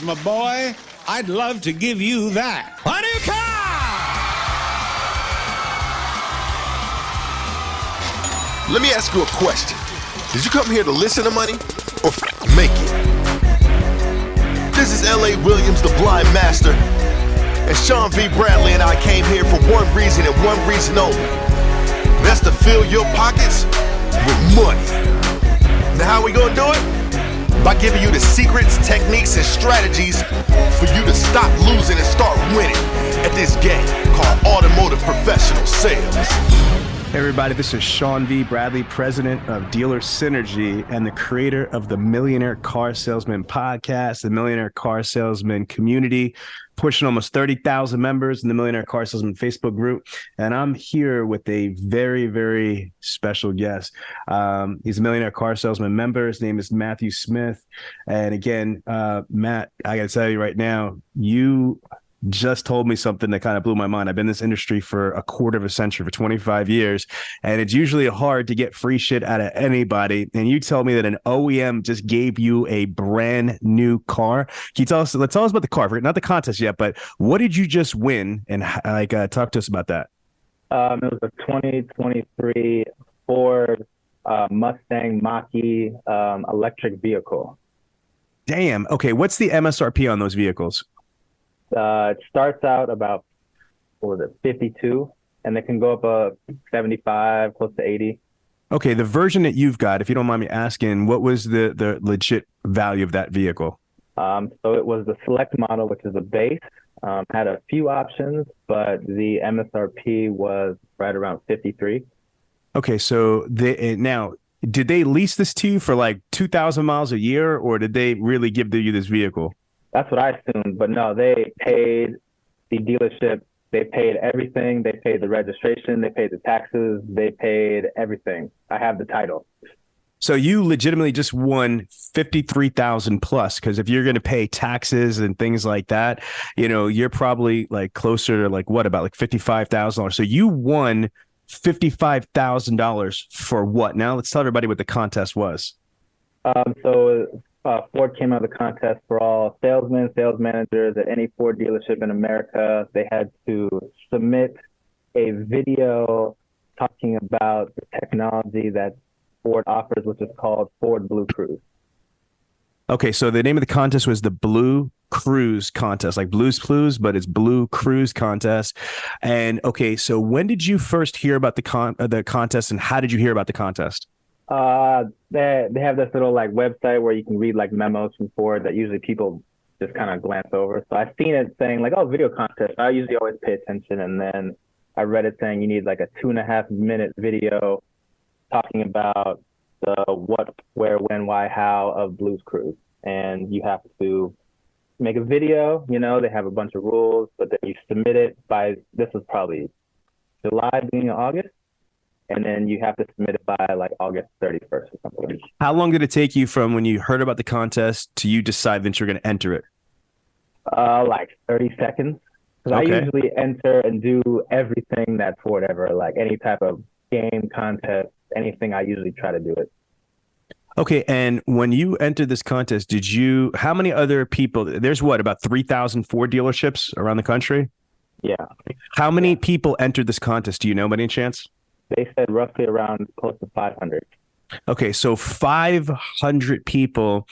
My boy, I'd love to give you that. A new car! Let me ask you a question. Did you come here to listen to money or make it? This is L.A. Williams, the Blind Master, and Sean V. Bradley and I came here for one reason and one reason only. That's to fill your pockets with money. Now how we gonna do it? By giving you the secrets, techniques, and strategies for you to stop losing and start winning at this game called automotive professional sales. Hey everybody, this is Sean V. Bradley, president of Dealer Synergy and the creator of the Millionaire Car Salesman Podcast, the Millionaire Car Salesman community, pushing almost 30,000 members in the Millionaire Car Salesman Facebook group. And I'm here with a very, very special guest. He's a Millionaire Car Salesman member. His name is Matthew Smith. And again, Matt, I got to tell you right now, you just told me something that kind of blew my mind. I've been in this industry for a quarter of a century, for 25 years, and it's usually hard to get free shit out of anybody. And you tell me that an OEM just gave you a brand new car. Can you tell us about the car, not the contest yet, but what did you just win? And talk to us about that. It was a 2023 Ford Mustang Mach-E electric vehicle. Damn. Okay. What's the MSRP on those vehicles? It starts out about, 52, and it can go up 75, close to 80. Okay, the version that you've got, if you don't mind me asking, what was the legit value of that vehicle? So it was the select model, which is a base. Had a few options, but the MSRP was right around 53. Okay, so now, did they lease this to you for like 2,000 miles a year, or did they really give you this vehicle? That's what I assumed, but no, they paid the dealership. They paid everything. They paid the registration. They paid the taxes. They paid everything. I have the title. So you legitimately just won 53,000 plus, because if you're going to pay taxes and things like that, you're probably like closer to like what, about like $55,000. So you won $55,000 for what? Now let's tell everybody what the contest was. Ford came out of the contest for all salesmen, sales managers at any Ford dealership in America. They had to submit a video talking about the technology that Ford offers, which is called Ford Blue Cruise. Okay, so the name of the contest was the Blue Cruise Contest, like Blues Clues, but it's Blue Cruise Contest. And okay, so when did you first hear about the contest, and how did you hear about the contest? They have this little like website where you can read like memos from Ford that usually people just kind of glance over. So I've seen it saying like, oh, video contest. I usually always pay attention. And then I read it saying you need like a 2.5-minute video talking about the what, where, when, why, how of Blues Cruise. And you have to make a video, they have a bunch of rules, but then you submit it by, this was probably July, beginning of August. And then you have to submit it by like August 31st or something. How long did it take you from when you heard about the contest to you decide that you're going to enter it? Like 30 seconds. Because Okay. I usually enter and do everything that Ford ever, like any type of game, contest, anything, I usually try to do it. Okay, and when you entered this contest, how many other people, there's what, about 3,000 Ford dealerships around the country? Yeah. How many people entered this contest? Do you know by any chance? They said roughly around close to 500. Okay, so 500 people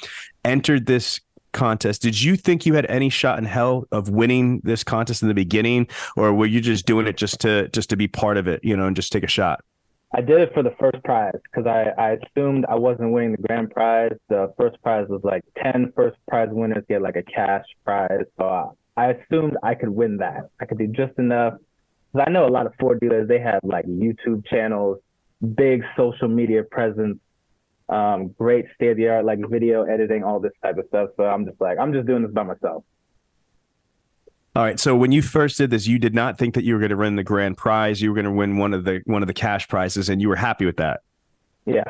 entered this contest. Did you think you had any shot in hell of winning this contest in the beginning, or were you just doing it just to be part of it, and just take a shot? I did it for the first prize because I assumed I wasn't winning the grand prize. The first prize was like 10 first prize winners get like a cash prize. So I assumed I could win that. I could do just enough. Because I know a lot of Ford dealers, they have like YouTube channels, big social media presence, great state-of-the-art like video editing, all this type of stuff. So I'm just doing this by myself. All right. So when you first did this, you did not think that you were going to win the grand prize. You were going to win one of the cash prizes, and you were happy with that. Yeah.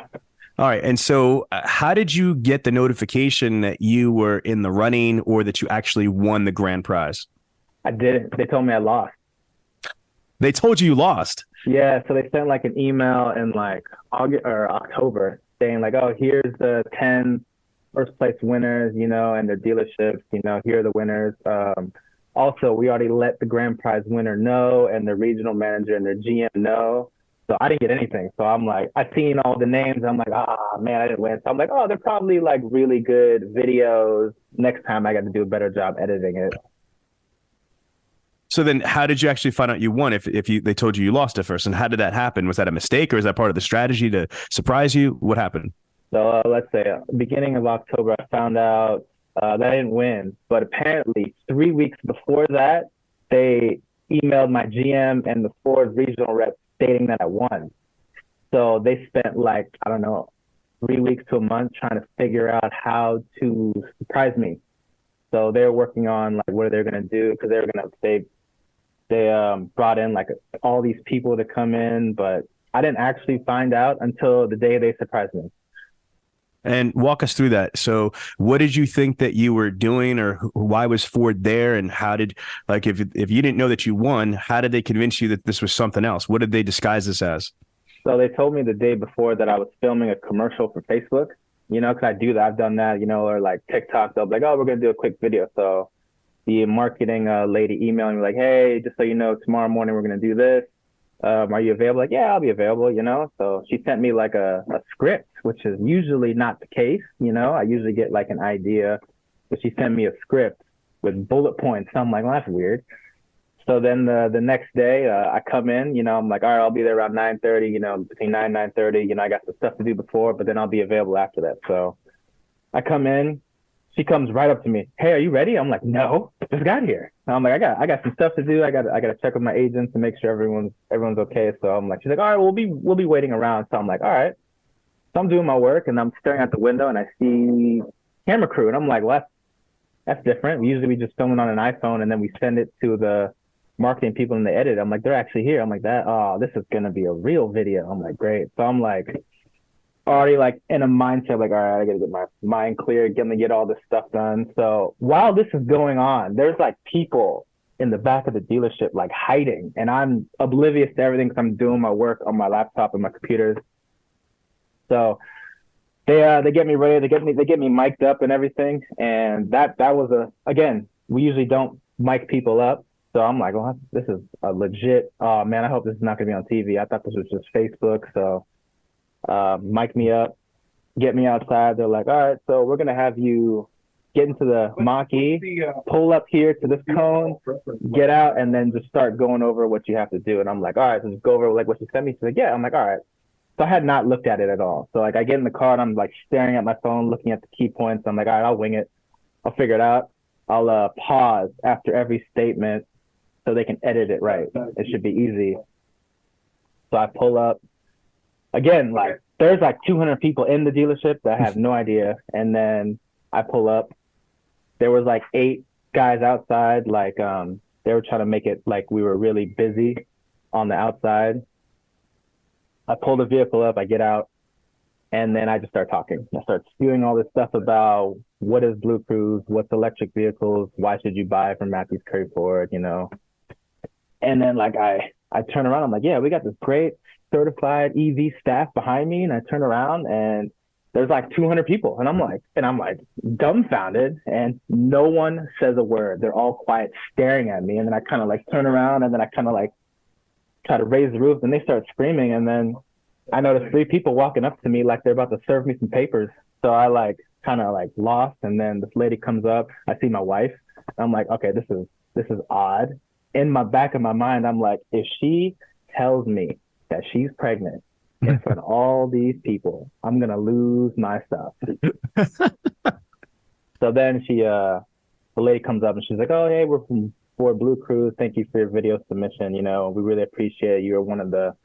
All right. And so how did you get the notification that you were in the running or that you actually won the grand prize? I didn't. They told me I lost. They told you lost? Yeah. So they sent like an email in like August or October saying like, oh, here's the 10 first place winners, you know, and their dealerships, you know, here are the winners. Also, we already let the grand prize winner know and the regional manager and their GM know. So I didn't get anything. So I'm like, I seen all the names. I'm like, man, I didn't win. So I'm like, oh, they're probably like really good videos. Next time I got to do a better job editing it. So then how did you actually find out you won if they told you lost at first? And how did that happen? Was that a mistake or is that part of the strategy to surprise you? What happened? So let's say beginning of October, I found out that I didn't win. But apparently 3 weeks before that, they emailed my GM and the Ford regional rep stating that I won. So they spent like, I don't know, 3 weeks to a month trying to figure out how to surprise me. So they're working on like what they're going to do because they brought in like all these people to come in, but I didn't actually find out until the day they surprised me. And walk us through that. So what did you think that you were doing, or why was Ford there? And how did, like, if you didn't know that you won, how did they convince you that this was something else? What did they disguise this as? So they told me the day before that I was filming a commercial for Facebook, you know, because I do that. I've done that, you know, or like TikTok, they'll be like, oh, we're going to do a quick video. So the marketing lady emailed me like, hey, just so you know, tomorrow morning we're going to do this. Are you available? Like, yeah, I'll be available, you know? So she sent me like a script, which is usually not the case, you know? I usually get like an idea, but she sent me a script with bullet points. So I'm like, well, that's weird. So then the next day I come in, you know, I'm like, all right, I'll be there around 9:30, you know, between 9 and 9:30, you know, I got some stuff to do before, but then I'll be available after that. So I come in, she comes right up to me. Hey, are you ready? I'm like, no, just got here. And I'm like, I got some stuff to do. I got to check with my agents to make sure everyone's okay. So I'm like, she's like, all right, we'll be waiting around. So I'm like, all right. So I'm doing my work and I'm staring out the window and I see camera crew and I'm like, well, that's different. Usually we just film it on an iPhone and then we send it to the marketing people and they edit. I'm like, they're actually here. I'm like, this is gonna be a real video. I'm like, great. So I'm like, already like in a mindset, like, all right, I gotta get my mind clear, get all this stuff done. So while this is going on, there's like people in the back of the dealership like hiding, and I'm oblivious to everything because I'm doing my work on my laptop and my computers. So they get me ready, they get me mic'd up and everything, and that was again, we usually don't mic people up. So I'm like, well, this is a legit. Oh man, I hope this is not gonna be on TV. I thought this was just Facebook. So mic me up, get me outside. They're like, all right, so we're gonna have you get into the Mach-E, pull up here to this cone, get out, and then just start going over what you have to do. And I'm like, all right, so just go over like what you sent me. She's like, yeah. I'm like, all right. So I had not looked at it at all. So like I get in the car and I'm like staring at my phone, looking at the key points. I'm like, all right, I'll wing it. I'll figure it out. I'll pause after every statement so they can edit it right. It should be easy. So I pull up. Again, like there's like 200 people in the dealership that have no idea. And then I pull up. There was like 8 guys outside. Like they were trying to make it like we were really busy on the outside. I pull the vehicle up. I get out. And then I just start talking. I start spewing all this stuff about what is Blue Cruise, what's electric vehicles, why should you buy from Matthews-Currie Ford, you know. And then like I turn around. I'm like, yeah, we got this great certified EV staff behind me, and I turn around and there's like 200 people, and I'm like dumbfounded, and no one says a word. They're all quiet, staring at me, and then I kind of like turn around, and then I kind of like try to raise the roof, and they start screaming, and then I noticed 3 people walking up to me like they're about to serve me some papers. So I like kind of like lost, and then this lady comes up. I see my wife. I'm like, okay, this is odd. In my back of my mind, I'm like, if she tells me that she's pregnant in front of all these people, I'm gonna lose my stuff. So then the lady comes up and she's like, oh, hey, we're from Ford Blue Cruise. Thank you for your video submission. You know, we really appreciate it. You're one of the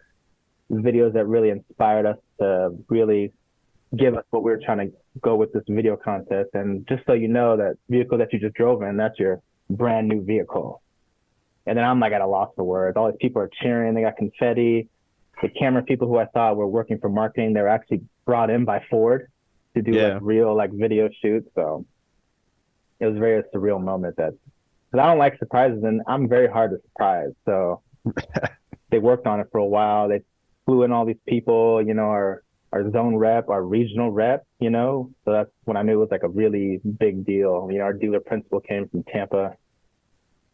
videos that really inspired us to really give us what we were trying to go with this video contest. And just so you know, that vehicle that you just drove in, that's your brand new vehicle. And then I'm like at a loss for words. All these people are cheering. They got confetti. The camera people who I thought were working for marketing, they were actually brought in by Ford to do like real like video shoots. So it was a very surreal moment. Because I don't like surprises, and I'm very hard to surprise. So they worked on it for a while. They flew in all these people, you know, our our zone rep, our regional rep, you know. So that's when I knew it was like a really big deal. You know, our dealer principal came from Tampa.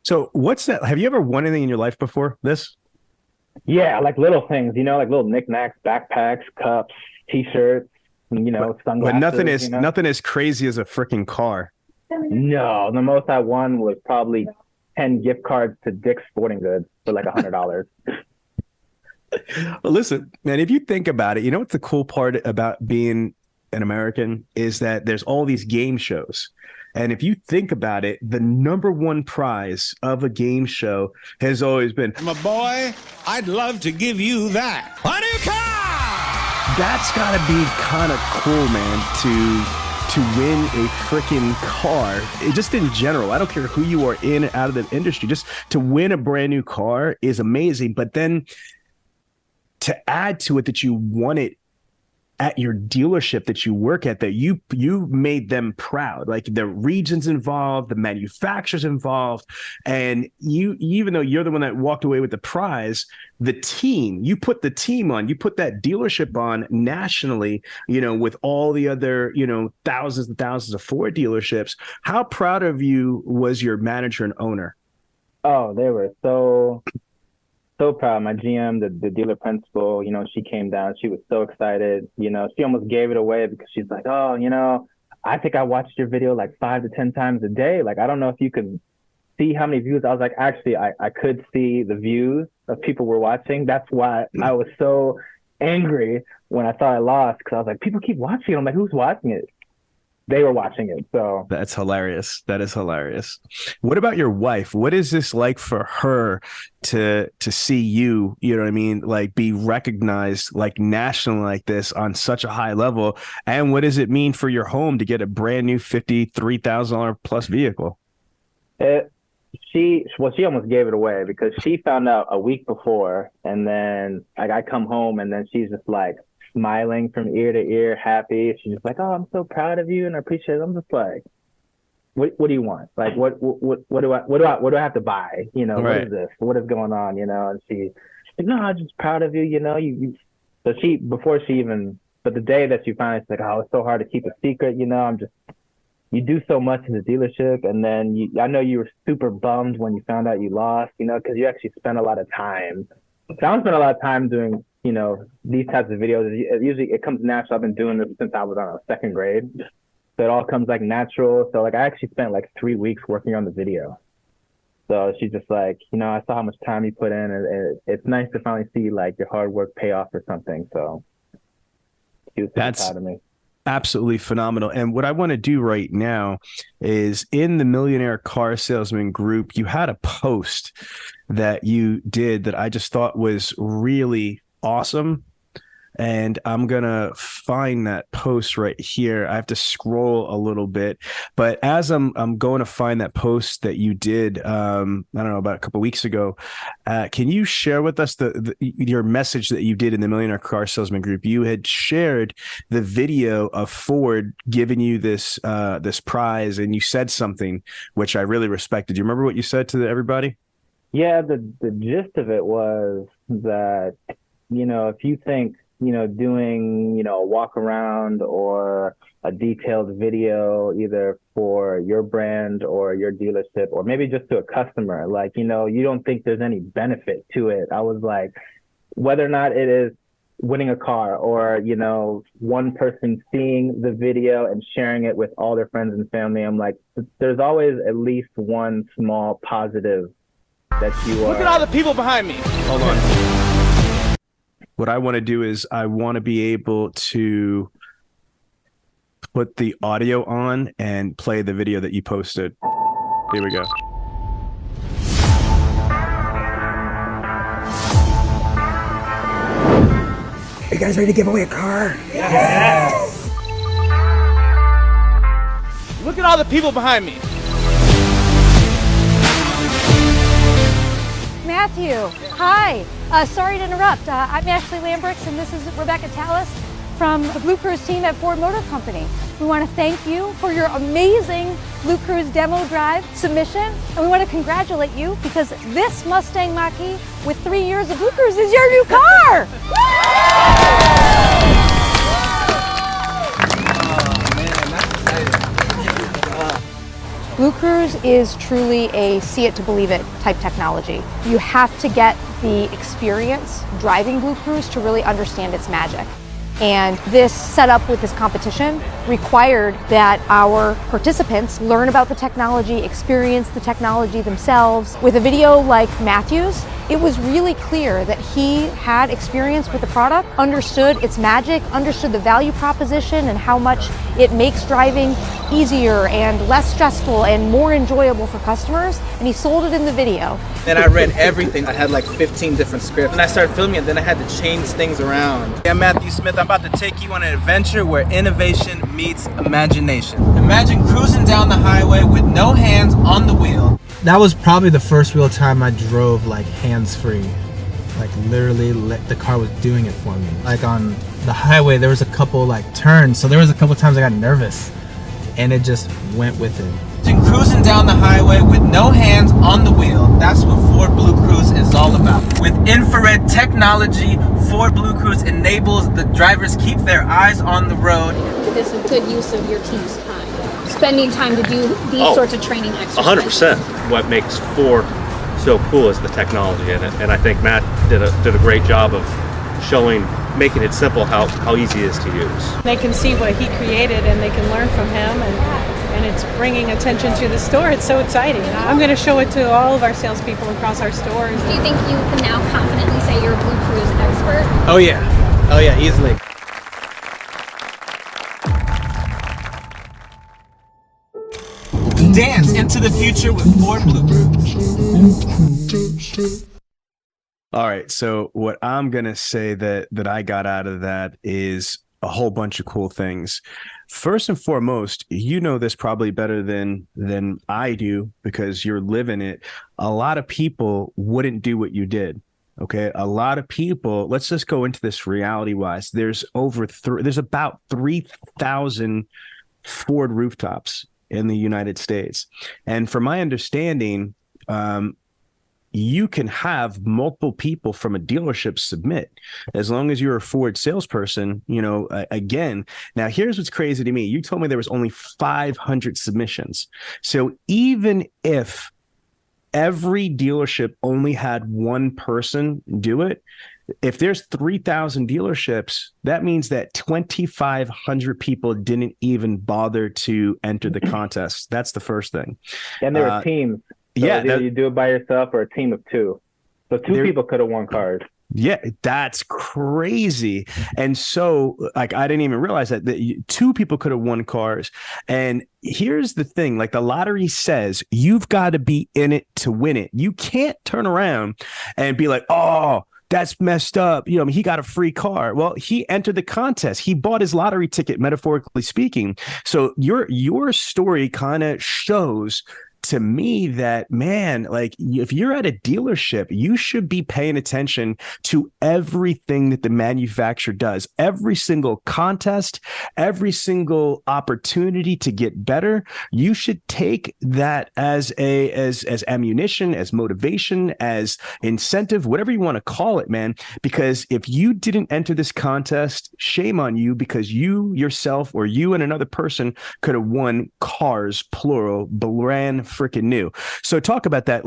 So what's that? Have you ever won anything in your life before this? Yeah, like little things, you know, like little knickknacks, backpacks, cups, T-shirts, you know, sunglasses. But nothing as crazy as a freaking car. No, the most I won was probably 10 gift cards to Dick's Sporting Goods for like $100. Well, listen, man, if you think about it, you know what's the cool part about being an American is that there's all these game shows. And if you think about it, the number one prize of a game show has always been, My boy, I'd love to give you that. A new car! That's got to be kind of cool, man, to win a freaking car. Just in general, I don't care who you are in and out of the industry, just to win a brand new car is amazing. But then to add to it that you won it at your dealership that you work at, that you made them proud, like the regions involved, the manufacturers involved, and you, even though you're the one that walked away with the prize, the team, you put the team on, you put that dealership on nationally, you know, with all the other, you know, thousands and thousands of Ford dealerships. How proud of you was your manager and owner? Oh, they were so proud. My GM, the dealer principal, you know, she came down. She was so excited. You know, she almost gave it away because she's like, oh, you know, I think I watched your video like 5 to 10 times a day. Like, I don't know if you could see how many views. I was like, actually, I could see the views of people were watching. That's why I was so angry when I thought I lost, because I was like, people keep watching. I'm like, who's watching it? They were watching it. So that's hilarious. That is hilarious. What about your wife? What is this like for her to see you, you know what I mean, like be recognized like nationally like this on such a high level? And what does it mean for your home to get a brand new $53,000 plus vehicle? She almost gave it away because she found out a week before, and then like I come home and then she's just like smiling from ear to ear, happy. She's just like, "Oh, I'm so proud of you and I appreciate it." I'm just like, "What do you want? Like, what do I have to buy? You know, right. What is this? What is going on? You know?" And she's like, "No, I'm just proud of you. You know, you." So but the day that she finally, she's like, "Oh, it's so hard to keep a secret. You know, you do so much in the dealership, and then I know you were super bummed when you found out you lost. You know, because you actually spent a lot of time. So I spent a lot of time doing, you know, these types of videos. Usually it comes natural. I've been doing this since I was on second grade. So it all comes like natural. So like I actually spent like 3 weeks working on the video. So she's just like, you know, I saw how much time you put in, and it's nice to finally see like your hard work pay off or something. So she was super proud of me. Absolutely phenomenal. And what I want to do right now is in the Millionaire Car Salesman group, you had a post that you did that I just thought was really awesome. And I'm going to find that post right here. I have to scroll a little bit, but as I'm going to find that post that you did, I don't know, about a couple of weeks ago, can you share with us your message that you did in the Millionaire Car Salesman group? You had shared the video of Ford giving you this prize, and you said something which I really respected. Do you remember what you said to everybody? Yeah, the gist of it was that, you know, if you think, you know, doing, you know, a walk around or a detailed video either for your brand or your dealership, or maybe just to a customer, like, you know, you don't think there's any benefit to it. I was like, whether or not it is winning a car or, you know, one person seeing the video and sharing it with all their friends and family, I'm like, there's always at least one small positive that you are. Look at all the people behind me. Hold on. What I want to do is I want to be able to put the audio on and play the video that you posted. Here we go. Are you guys ready to give away a car? Yes. Look at all the people behind me. Matthew, hi. Sorry to interrupt. I'm Ashley Lambricks, and this is Rebecca Tallis from the Blue Cruise team at Ford Motor Company. We want to thank you for your amazing Blue Cruise demo drive submission, and we want to congratulate you because this Mustang Mach-E with 3 years of Blue Cruise is your new car! Blue Cruise is truly a see it to believe it type technology. You have to get the experience driving Blue Cruise to really understand its magic. And this setup with this competition required that our participants learn about the technology, experience the technology themselves. With a video like Matthews, it was really clear that he had experience with the product, understood its magic, understood the value proposition and how much it makes driving easier and less stressful and more enjoyable for customers, and he sold it in the video. Then I read everything. I had like 15 different scripts. And I started filming it, then I had to change things around. I'm Matthew Smith. I'm about to take you on an adventure where innovation meets imagination. Imagine cruising down the highway with no hands on the wheel. That was probably the first real time I drove like hands-free. Like literally the car was doing it for me. Like on the highway, there was a couple like turns. So there was a couple times I got nervous and it just went with it. Imagine cruising down the highway with no hands on the wheel. That's what Ford Blue Cruise is all about. With infrared technology, Ford Blue Cruise enables the drivers keep their eyes on the road. This is good use of your team's time. Spending time to do these sorts of training exercises. 100%. What makes Ford so cool is the technology in it, and I think Matt did a great job of making it simple how easy it is to use. They can see what he created and they can learn from him, and it's bringing attention to the store. It's so exciting. I'm going to show it to all of our salespeople across our stores. Do you think you can now confidently say you're a Blue Cruise expert? Oh yeah, easily. Dance into the future with Ford Blue Cruise. All right. So what I'm going to say that I got out of that is a whole bunch of cool things. First and foremost, you know this probably better than I do because you're living it. A lot of people wouldn't do what you did. Okay. A lot of people, let's just go into this reality wise. There's about 3,000 Ford rooftops in the United States. And from my understanding, you can have multiple people from a dealership submit as long as you're a Ford salesperson, again. Now, here's what's crazy to me. You told me there was only 500 submissions. So even if every dealership only had one person do it, if there's 3,000 dealerships, that means that 2,500 people didn't even bother to enter the contest. That's the first thing. And there were teams. So either you do it by yourself or a team of two. So two people could have won cars. Yeah, that's crazy. And so, I didn't even realize that two people could have won cars. And here's the thing, the lottery says you've got to be in it to win it. You can't turn around and be like, oh, that's messed up. He got a free car. Well, he entered the contest. He bought his lottery ticket, metaphorically speaking. So your story kind of shows to me that, man, if you're at a dealership, you should be paying attention to everything that the manufacturer does, every single contest, every single opportunity to get better. You should take that as ammunition, as motivation, as incentive, whatever you want to call it, man. Because if you didn't enter this contest, shame on you, because you yourself or you and another person could have won cars, plural, brand freaking new. So talk about that.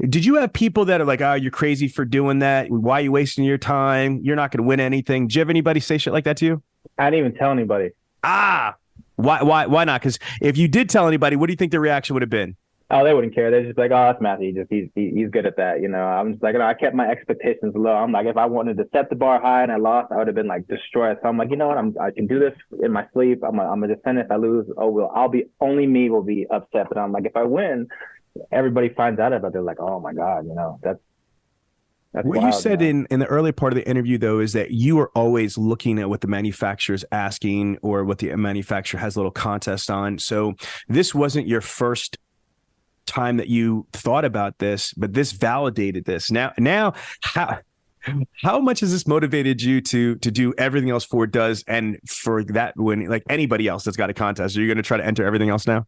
Did you have people that are like, oh, you're crazy for doing that? Why are you wasting your time? You're not going to win anything. Did you have anybody say shit like that to you? I didn't even tell anybody. Why not? Because if you did tell anybody, what do you think the reaction would have been? Oh, they wouldn't care. They're just like, oh, that's Matthew. He's good at that. I'm just like, I kept my expectations low. I'm like, if I wanted to set the bar high and I lost, I would have been destroyed. So I'm like, you know what? I can do this in my sleep. I'm gonna defend it. If I lose, only me will be upset. But I'm like, if I win, everybody finds out about it. They're like, oh my God, that's what wild, you said in the early part of the interview, though, is that you are always looking at what the manufacturer's asking or what the manufacturer has a little contest on. So this wasn't your first time that you thought about this, but this validated this. Now how much has this motivated you to do everything else Ford does, and for that, when anybody else that's got a contest, are you going to try to enter everything else now?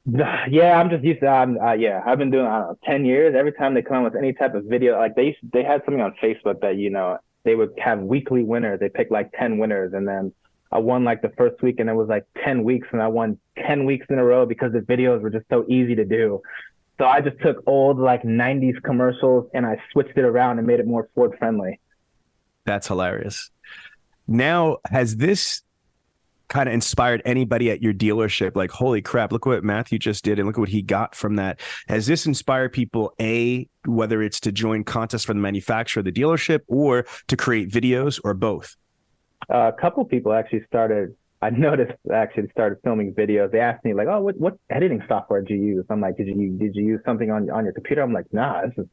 Yeah, I'm just used to. I've been doing 10 years. Every time they come with any type of video, they had something on Facebook that they would have weekly winners. They pick 10 winners, and then I won like the first week, and it was like 10 weeks, and I won 10 weeks in a row because the videos were just so easy to do. So I just took old like 90s commercials and I switched it around and made it more Ford friendly. That's hilarious. Now, has this kind of inspired anybody at your dealership? Like, holy crap, look what Matthew just did and look at what he got from that. Has this inspired people, whether it's to join contests for the manufacturer, the dealership, or to create videos, or both? A couple people actually started filming videos. They asked me like, oh, what editing software did you use? I'm like, did you use something on your computer? I'm like, nah, this is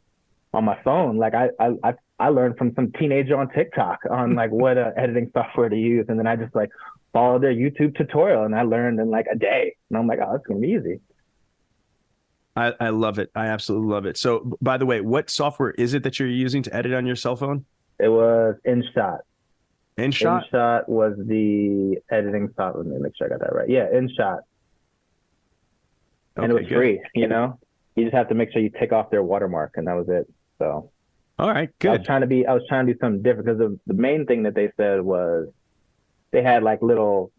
on my phone. Like I learned from some teenager on TikTok on like what editing software to use. And then I just like followed their YouTube tutorial and I learned in like a day. And I'm like, oh, it's going to be easy. I love it. I absolutely love it. So by the way, what software is it that you're using to edit on your cell phone? It was InShot. InShot? InShot was the editing software. Let me make sure I got that right. Yeah, InShot. And it was free, you know? You just have to make sure you take off their watermark, and that was it. So, all right, good. I was trying to do something different because the main thing that they said was they had like little,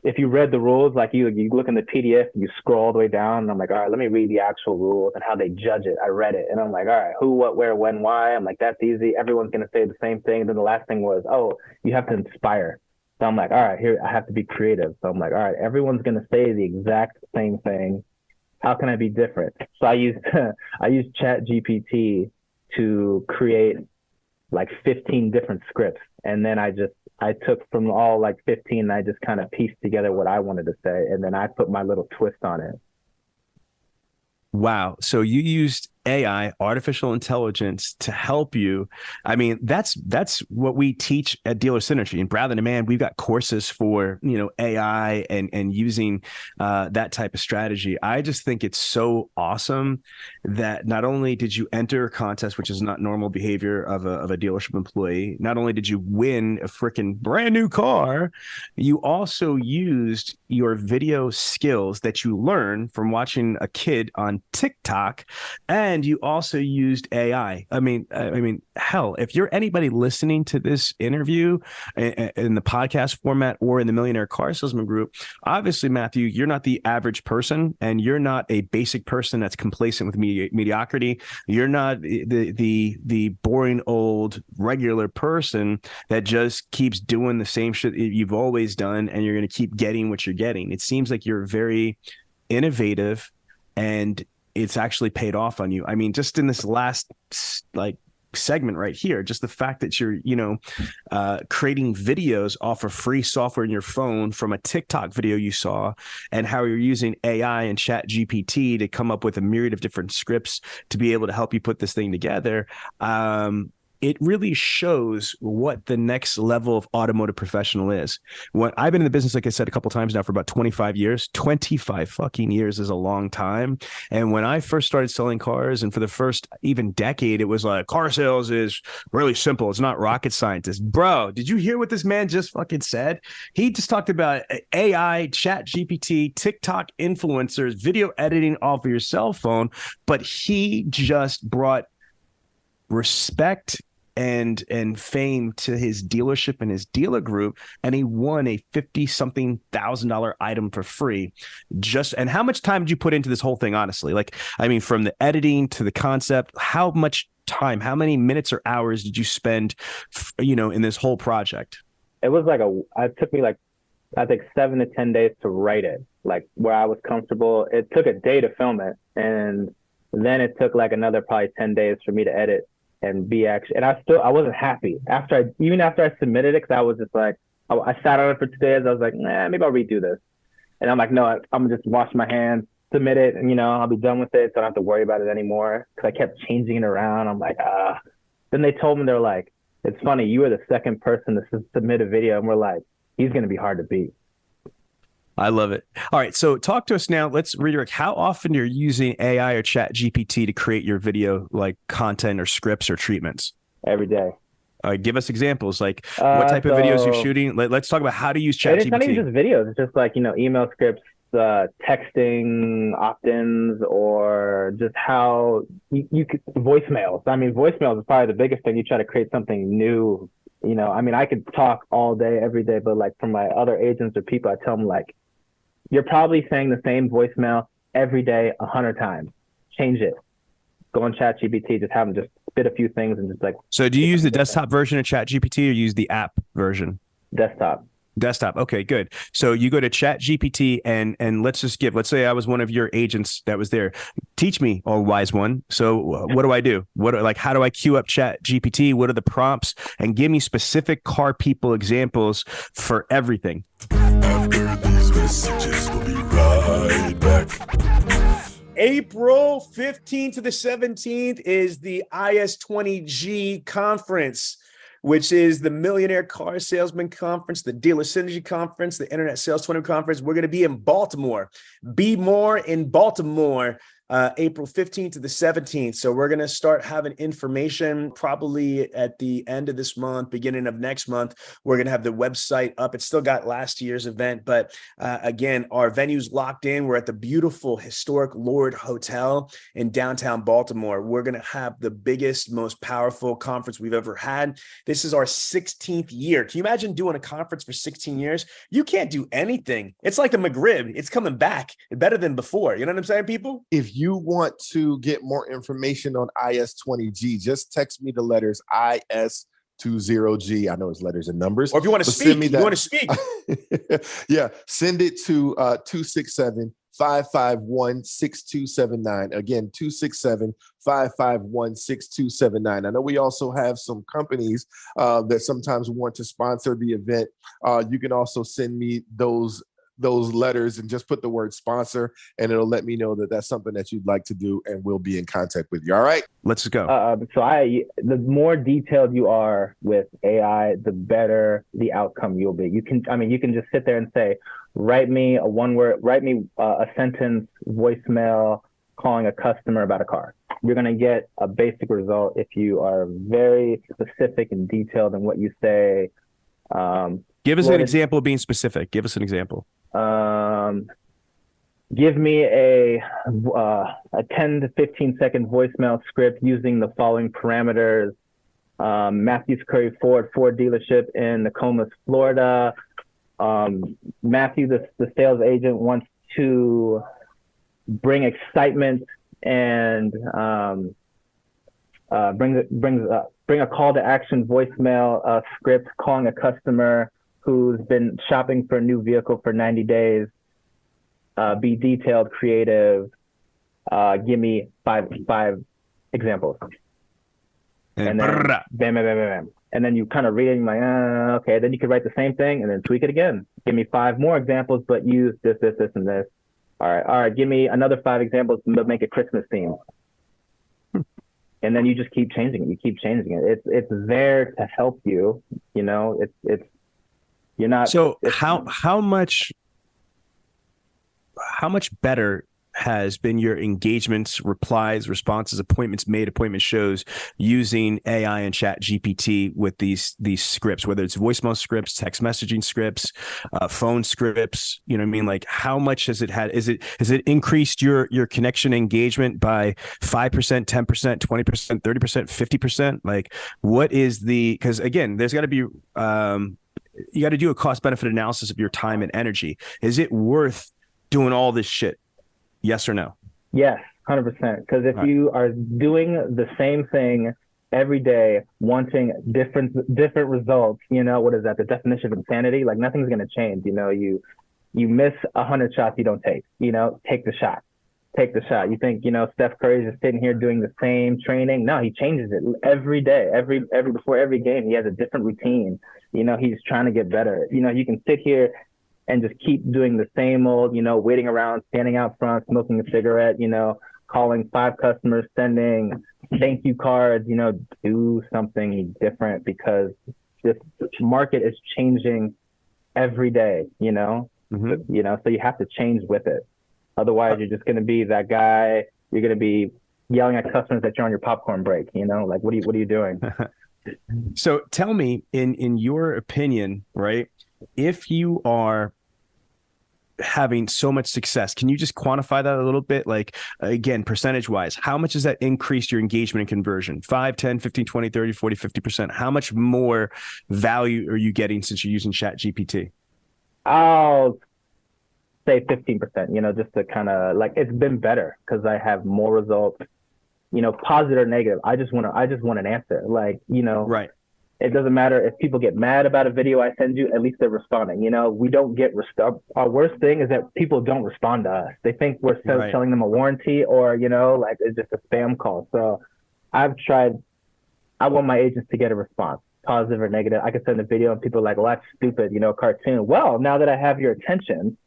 if you read the rules, like you look in the PDF, you scroll all the way down, and I'm like, all right, let me read the actual rules and how they judge it. I read it, and I'm like, all right, who, what, where, when, why? I'm like, that's easy. Everyone's going to say the same thing. And then the last thing was, oh, you have to inspire. So I'm like, all right, here, I have to be creative. So I'm like, all right, everyone's going to say the exact same thing. How can I be different? So I used ChatGPT to create like 15 different scripts. And then I took from all like 15 and I just kind of pieced together what I wanted to say. And then I put my little twist on it. Wow. So you used AI, artificial intelligence, to help you. I mean, that's what we teach at Dealer Synergy. And Bradley and Man, we've got courses for, AI and using that type of strategy. I just think it's so awesome that not only did you enter a contest, which is not normal behavior of a dealership employee, not only did you win a freaking brand new car, you also used your video skills that you learned from watching a kid on TikTok, and you also used AI. I mean, hell, if you're anybody listening to this interview in the podcast format or in the Millionaire Car Salesman group, obviously, Matthew, you're not the average person, and you're not a basic person that's complacent with mediocrity. You're not the boring old regular person that just keeps doing the same shit you've always done, and you're going to keep getting what you're getting. It seems like you're very innovative, and it's actually paid off on you. I mean, just in this last segment right here, just the fact that you're, creating videos off of free software in your phone from a TikTok video you saw, and how you're using AI and ChatGPT to come up with a myriad of different scripts to be able to help you put this thing together. It really shows what the next level of automotive professional is. When I've been in the business, like I said, a couple times now for about 25 years. 25 fucking years is a long time. And when I first started selling cars, and for the first even decade, it was like, car sales is really simple. It's not rocket scientist. Bro, did you hear what this man just fucking said? He just talked about AI, ChatGPT, TikTok influencers, video editing off of your cell phone, but he just brought respect and fame to his dealership and his dealer group, and he won a $50-something thousand item for free. And how much time did you put into this whole thing, honestly? Like, I mean, from the editing to the concept, how much time, how many minutes or hours did you spend, in this whole project? It was like it took me I think 7 to 10 days to write it, like where I was comfortable. It took a day to film it, and then it took like another probably 10 days for me to edit and and I wasn't happy after I submitted it, because I was just like, I sat on it for 2 days. I was like, nah, maybe I'll redo this. And I'm like, no, I'm gonna just wash my hands, submit it, and I'll be done with it, so I don't have to worry about it anymore. Because I kept changing it around. I'm like, Then they told me, they're like, it's funny, you were the second person to submit a video, and we're like, he's gonna be hard to beat. I love it. All right. So talk to us now. Let's redirect. How often you're using AI or ChatGPT to create your video, like content or scripts or treatments? Every day. All right. Give us examples. Like what type of videos you're shooting. Let's talk about how to use ChatGPT. It's not even just videos. It's just like, email scripts, texting opt-ins, or just how you could voicemails. I mean, voicemails is probably the biggest thing. You try to create something new You know, I mean, I could talk all day, every day, but like from my other agents or people, I tell them like, you're probably saying the same voicemail every day 100 times. Change it. Go on ChatGPT, just have them just spit a few things and just like. So do you use the desktop version of ChatGPT or use the app version? Desktop. Desktop. Okay, good. So you go to ChatGPT and let's say I was one of your agents that was there. Teach me, oh wise one. So what do I do? How do I queue up ChatGPT? What are the prompts? And give me specific car people examples for everything. After these messages, we'll be right back. April 15th to the 17th is the Is20G Conference, which is the Millionaire Car Salesman Conference, the Dealer Synergy Conference, the Internet Sales 20 Conference. We're going to be in Baltimore. Be more in Baltimore, April 15th to the 17th. So we're going to start having information probably at the end of this month, beginning of next month. We're going to have the website up. It's still got last year's event, but again, our venue's locked in. We're at the beautiful historic Lord Hotel in downtown Baltimore. We're going to have the biggest, most powerful conference we've ever had. This is our 16th year. Can you imagine doing a conference for 16 years? You can't do anything. It's like the McRib. It's coming back better than before. You know what I'm saying, people? If you want to get more information on Is20G, just text me the letters Is20G. I know it's letters and numbers. Or if you want to speak, yeah, send it to 267-551-6279. Again, 267-551-6279. I know we also have some companies that sometimes want to sponsor the event. You can also send me those letters and just put the word sponsor, and it'll let me know that that's something that you'd like to do, and we'll be in contact with you. All right, let's go. The more detailed you are with AI, the better the outcome you'll be. You can just sit there and say, write me a sentence voicemail calling a customer about a car. You're going to get a basic result if you are very specific and detailed in what you say. Give us an example of being specific. Give us an example. Give me a 10 to 15 second voicemail script using the following parameters. Matthews-Currie Ford dealership in Nokomis, Florida. Matthew, the sales agent, wants to bring excitement and bring a call to action voicemail script calling a customer who's been shopping for a new vehicle for 90 days. Be detailed, creative. Give me five examples. And then bam. And then you kind of read it and you're like, okay. Then you could write the same thing and then tweak it again. Give me 5 more examples, but use this, and this. All right. Give me another 5 examples, but make it Christmas themed. And then you just keep changing it. You keep changing it. It's there to help you. You know, you're not. So how much better has been your engagements, replies, responses, appointments made, appointment shows using AI and ChatGPT with these scripts, whether it's voicemail scripts, text messaging scripts, phone scripts? You know what I mean? Like, how much has it had? Has it increased your connection engagement by 5%, 10%, 20%, 30%, 50%? Like, what is because again, there's got to be you got to do a cost benefit analysis of your time and energy. Is it worth doing all this shit? Yes or no? Yes, 100%. Because if you are doing the same thing every day, wanting different results, you know, what is that? The definition of insanity? Like, nothing's going to change. You know, you miss 100 shots you don't take. You know, take the shot. Take the shot. You think, you know, Steph Curry is just sitting here doing the same training? No, he changes it every day. Every before every game, he has a different routine. You know, he's trying to get better. You know, you can sit here and just keep doing the same old, you know, waiting around, standing out front, smoking a cigarette, you know, calling 5 customers, sending thank you cards, you know, do something different because this market is changing every day, you know, you know, so you have to change with it. Otherwise, you're just going to be that guy. You're going to be yelling at customers that you're on your popcorn break, you know, like, what are you doing? So tell me, in your opinion, right, if you are having so much success. Can you just quantify that a little bit? Like, again, percentage wise, how much has that increased your engagement and conversion? 5, 10, 15, 20, 30, 40, 50%? How much more value are you getting since you're using ChatGPT? I'll say 15%, just to kind of like, it's been better because I have more results, positive or negative. I just want an answer. Like, right. It doesn't matter if people get mad about a video I send you, at least they're responding. We don't get our worst thing is that people don't respond to us. They think we're selling them a warranty or, like it's just a spam call. So I want my agents to get a response, positive or negative. I could send a video and people are like, well, that's stupid, cartoon. Well, now that I have your attention,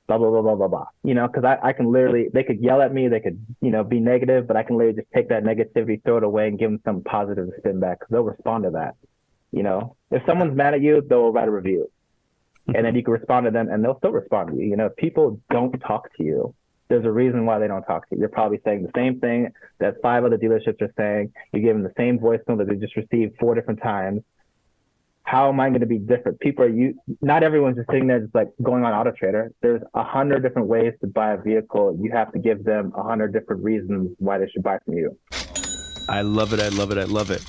blah, blah, blah, blah, blah, blah, because I can literally, they could yell at me, they could, be negative, but I can literally just take that negativity, throw it away and give them some positive spin back because they'll respond to that. If someone's mad at you, they'll write a review and then you can respond to them and they'll still respond to you. If people don't talk to you, there's a reason why they don't talk to you. They're probably saying the same thing that 5 other dealerships are saying. You give them the same voicemail that they just received 4 different times. How am I going to be different? Not everyone's just sitting there just like going on Auto Trader. There's 100 different ways to buy a vehicle. You have to give them 100 different reasons why they should buy from you. I love it. I love it. I love it.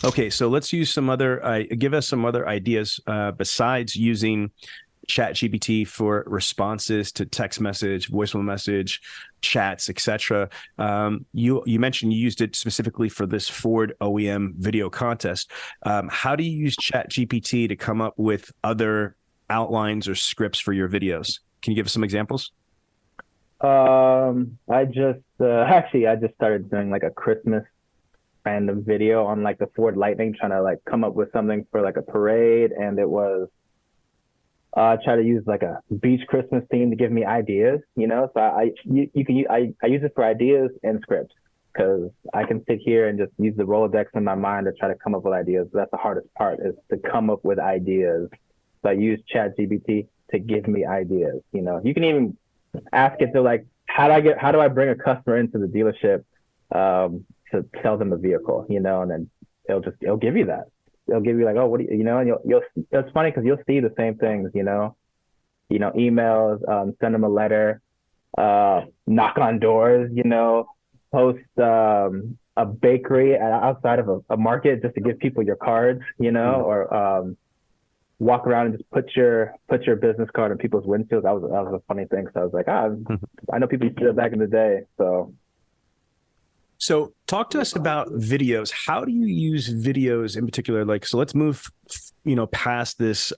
Okay, so let's use give us some other ideas besides using ChatGPT for responses to text message, voicemail message, chats, etc. You mentioned you used it specifically for this Ford OEM video contest. How do you use ChatGPT to come up with other outlines or scripts for your videos? Can you give us some examples? I just started doing like a Christmas random video on like the Ford Lightning, trying to like come up with something for like a parade, and it was try to use like a beach Christmas theme to give me ideas, so I use it for ideas and scripts because I can sit here and just use the Rolodex in my mind to try to come up with ideas. That's the hardest part, is to come up with ideas. So I use ChatGPT to give me ideas. You can even ask it to like, how do I bring a customer into the dealership to sell them a vehicle, and then it'll give you that. It'll give you like, oh, what do you, and you'll it's funny because you'll see the same things, emails, send them a letter, knock on doors, post a bakery outside of a market just to give people your cards, or walk around and just put your business card on people's windshields. That was a funny thing. So I was like, I know people used to do that back in the day. So talk to us about videos. How do you use videos in particular? So let's move, past this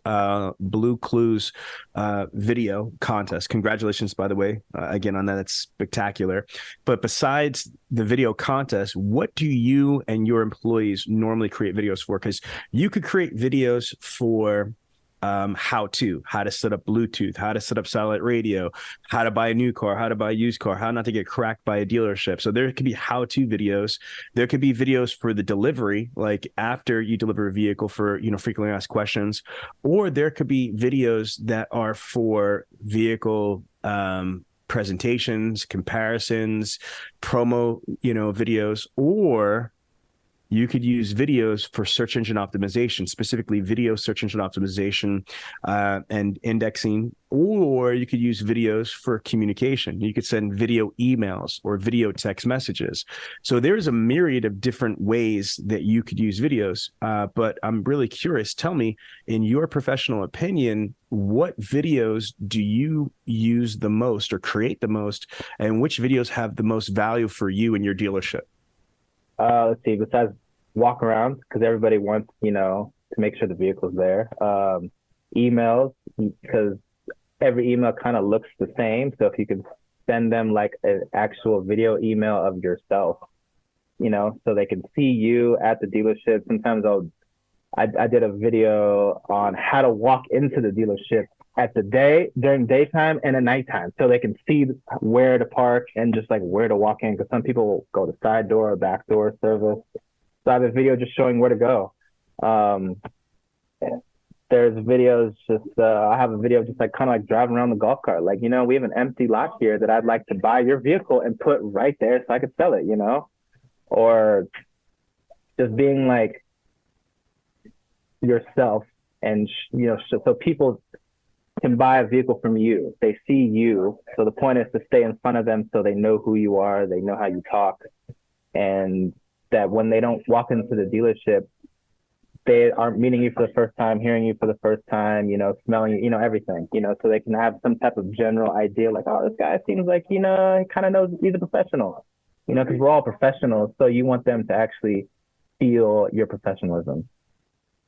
Blue Clues video contest. Congratulations, by the way, again on that. It's spectacular. But besides the video contest, what do you and your employees normally create videos for? Because you could create videos for how to set up Bluetooth, how to set up satellite radio, how to buy a new car, how to buy a used car, how not to get cracked by a dealership. So there could be how-to videos. There could be videos for the delivery, like after you deliver a vehicle for, frequently asked questions, or there could be videos that are for vehicle presentations, comparisons, promo, videos, or you could use videos for search engine optimization, specifically video search engine optimization and indexing, or you could use videos for communication. You could send video emails or video text messages. So there's a myriad of different ways that you could use videos. But I'm really curious. Tell me, in your professional opinion, what videos do you use the most or create the most, and which videos have the most value for you and your dealership? Let's see, besides walk around, because everybody wants, to make sure the vehicle's there. Emails, because every email kind of looks the same. So if you can send them like an actual video email of yourself, so they can see you at the dealership. Sometimes I did a video on how to walk into the dealership during daytime and at nighttime, so they can see where to park and just like where to walk in, because some people go to side door or back door service. So I have a video just showing where to go. There's videos I have a video just like kind of like driving around the golf cart, like, we have an empty lot here that I'd like to buy your vehicle and put right there so I could sell it, or just being like yourself, and so people can buy a vehicle from you. They see you. So the point is to stay in front of them so they know who you are, they know how you talk, and that when they don't walk into the dealership, they aren't meeting you for the first time, hearing you for the first time, smelling, everything, so they can have some type of general idea like, oh, this guy seems like, he kind of knows he's a professional, because we're all professionals. So you want them to actually feel your professionalism.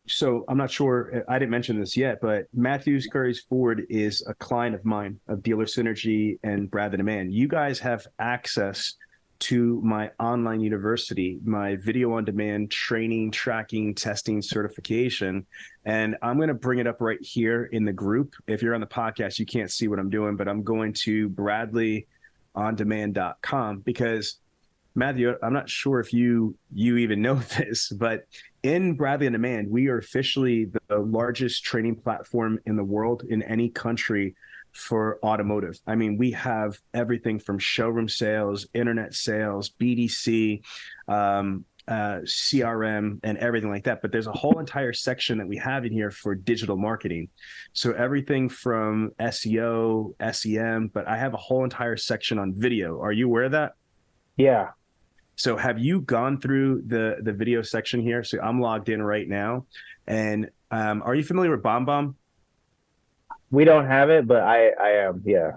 So I'm not sure, I didn't mention this yet, but Matthews-Currie Ford is a client of mine, of Dealer Synergy and Brad the Demand. You guys have access to my online university, my video on demand training, tracking, testing certification. And I'm going to bring it up right here in the group. If you're on the podcast, you can't see what I'm doing, but I'm going to bradleyondemand.com because Matthew, I'm not sure if you even know this, but in Bradley on Demand, we are officially the largest training platform in the world in any country for automotive. I mean, we have everything from showroom sales, internet sales, BDC, CRM, and everything like that. But there's a whole entire section that we have in here for digital marketing. So everything from SEO, SEM, but I have a whole entire section on video. Are you aware of that? Yeah. So have you gone through the video section here? So I'm logged in right now. And are you familiar with BombBomb? We don't have it, but I am, yeah.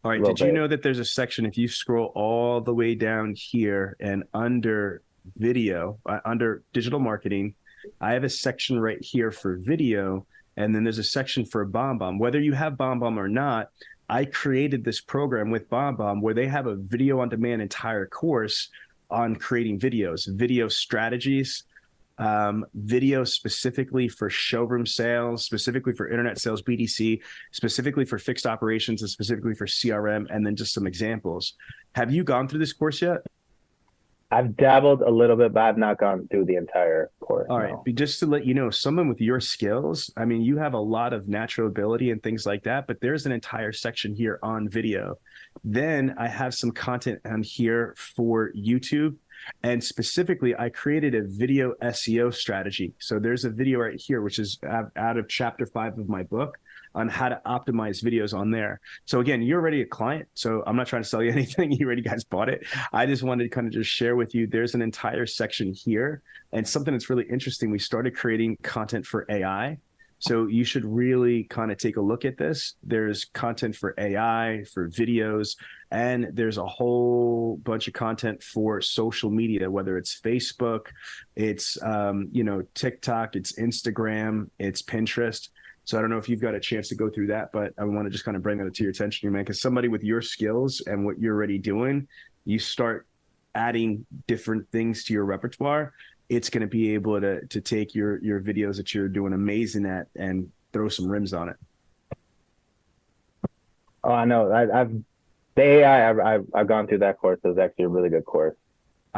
All right. Did you know that there's a section, if you scroll all the way down here and under video, under digital marketing, I have a section right here for video. And then there's a section for BombBomb. Whether you have BombBomb or not, I created this program with BombBomb where they have a video on demand entire course on creating videos, video strategies, video specifically for showroom sales, specifically for internet sales, BDC, specifically for fixed operations, and specifically for CRM, and then just some examples. Have you gone through this course yet? I've dabbled a little bit, but I've not gone through the entire course. All right. No. Just to let you know, someone with your skills, I mean, you have a lot of natural ability and things like that, but there's an entire section here on video. Then I have some content on here for YouTube. And specifically, I created a video SEO strategy. So there's a video right here, which is out of chapter 5 of my book on how to optimize videos on there. So again, you're already a client. So I'm not trying to sell you anything. You already guys bought it. I just wanted to kind of just share with you, there's an entire section here. And something that's really interesting, we started creating content for AI. So you should really kind of take a look at this. There's content for AI, for videos, and there's a whole bunch of content for social media, whether it's Facebook, it's TikTok, it's Instagram, it's Pinterest. So I don't know if you've got a chance to go through that, but I want to just kind of bring that to your attention, man, because somebody with your skills and what you're already doing, you start adding different things to your repertoire, it's going to be able to take your videos that you're doing amazing at and throw some rims on it. Oh, I know. I've gone through that course. It was actually a really good course.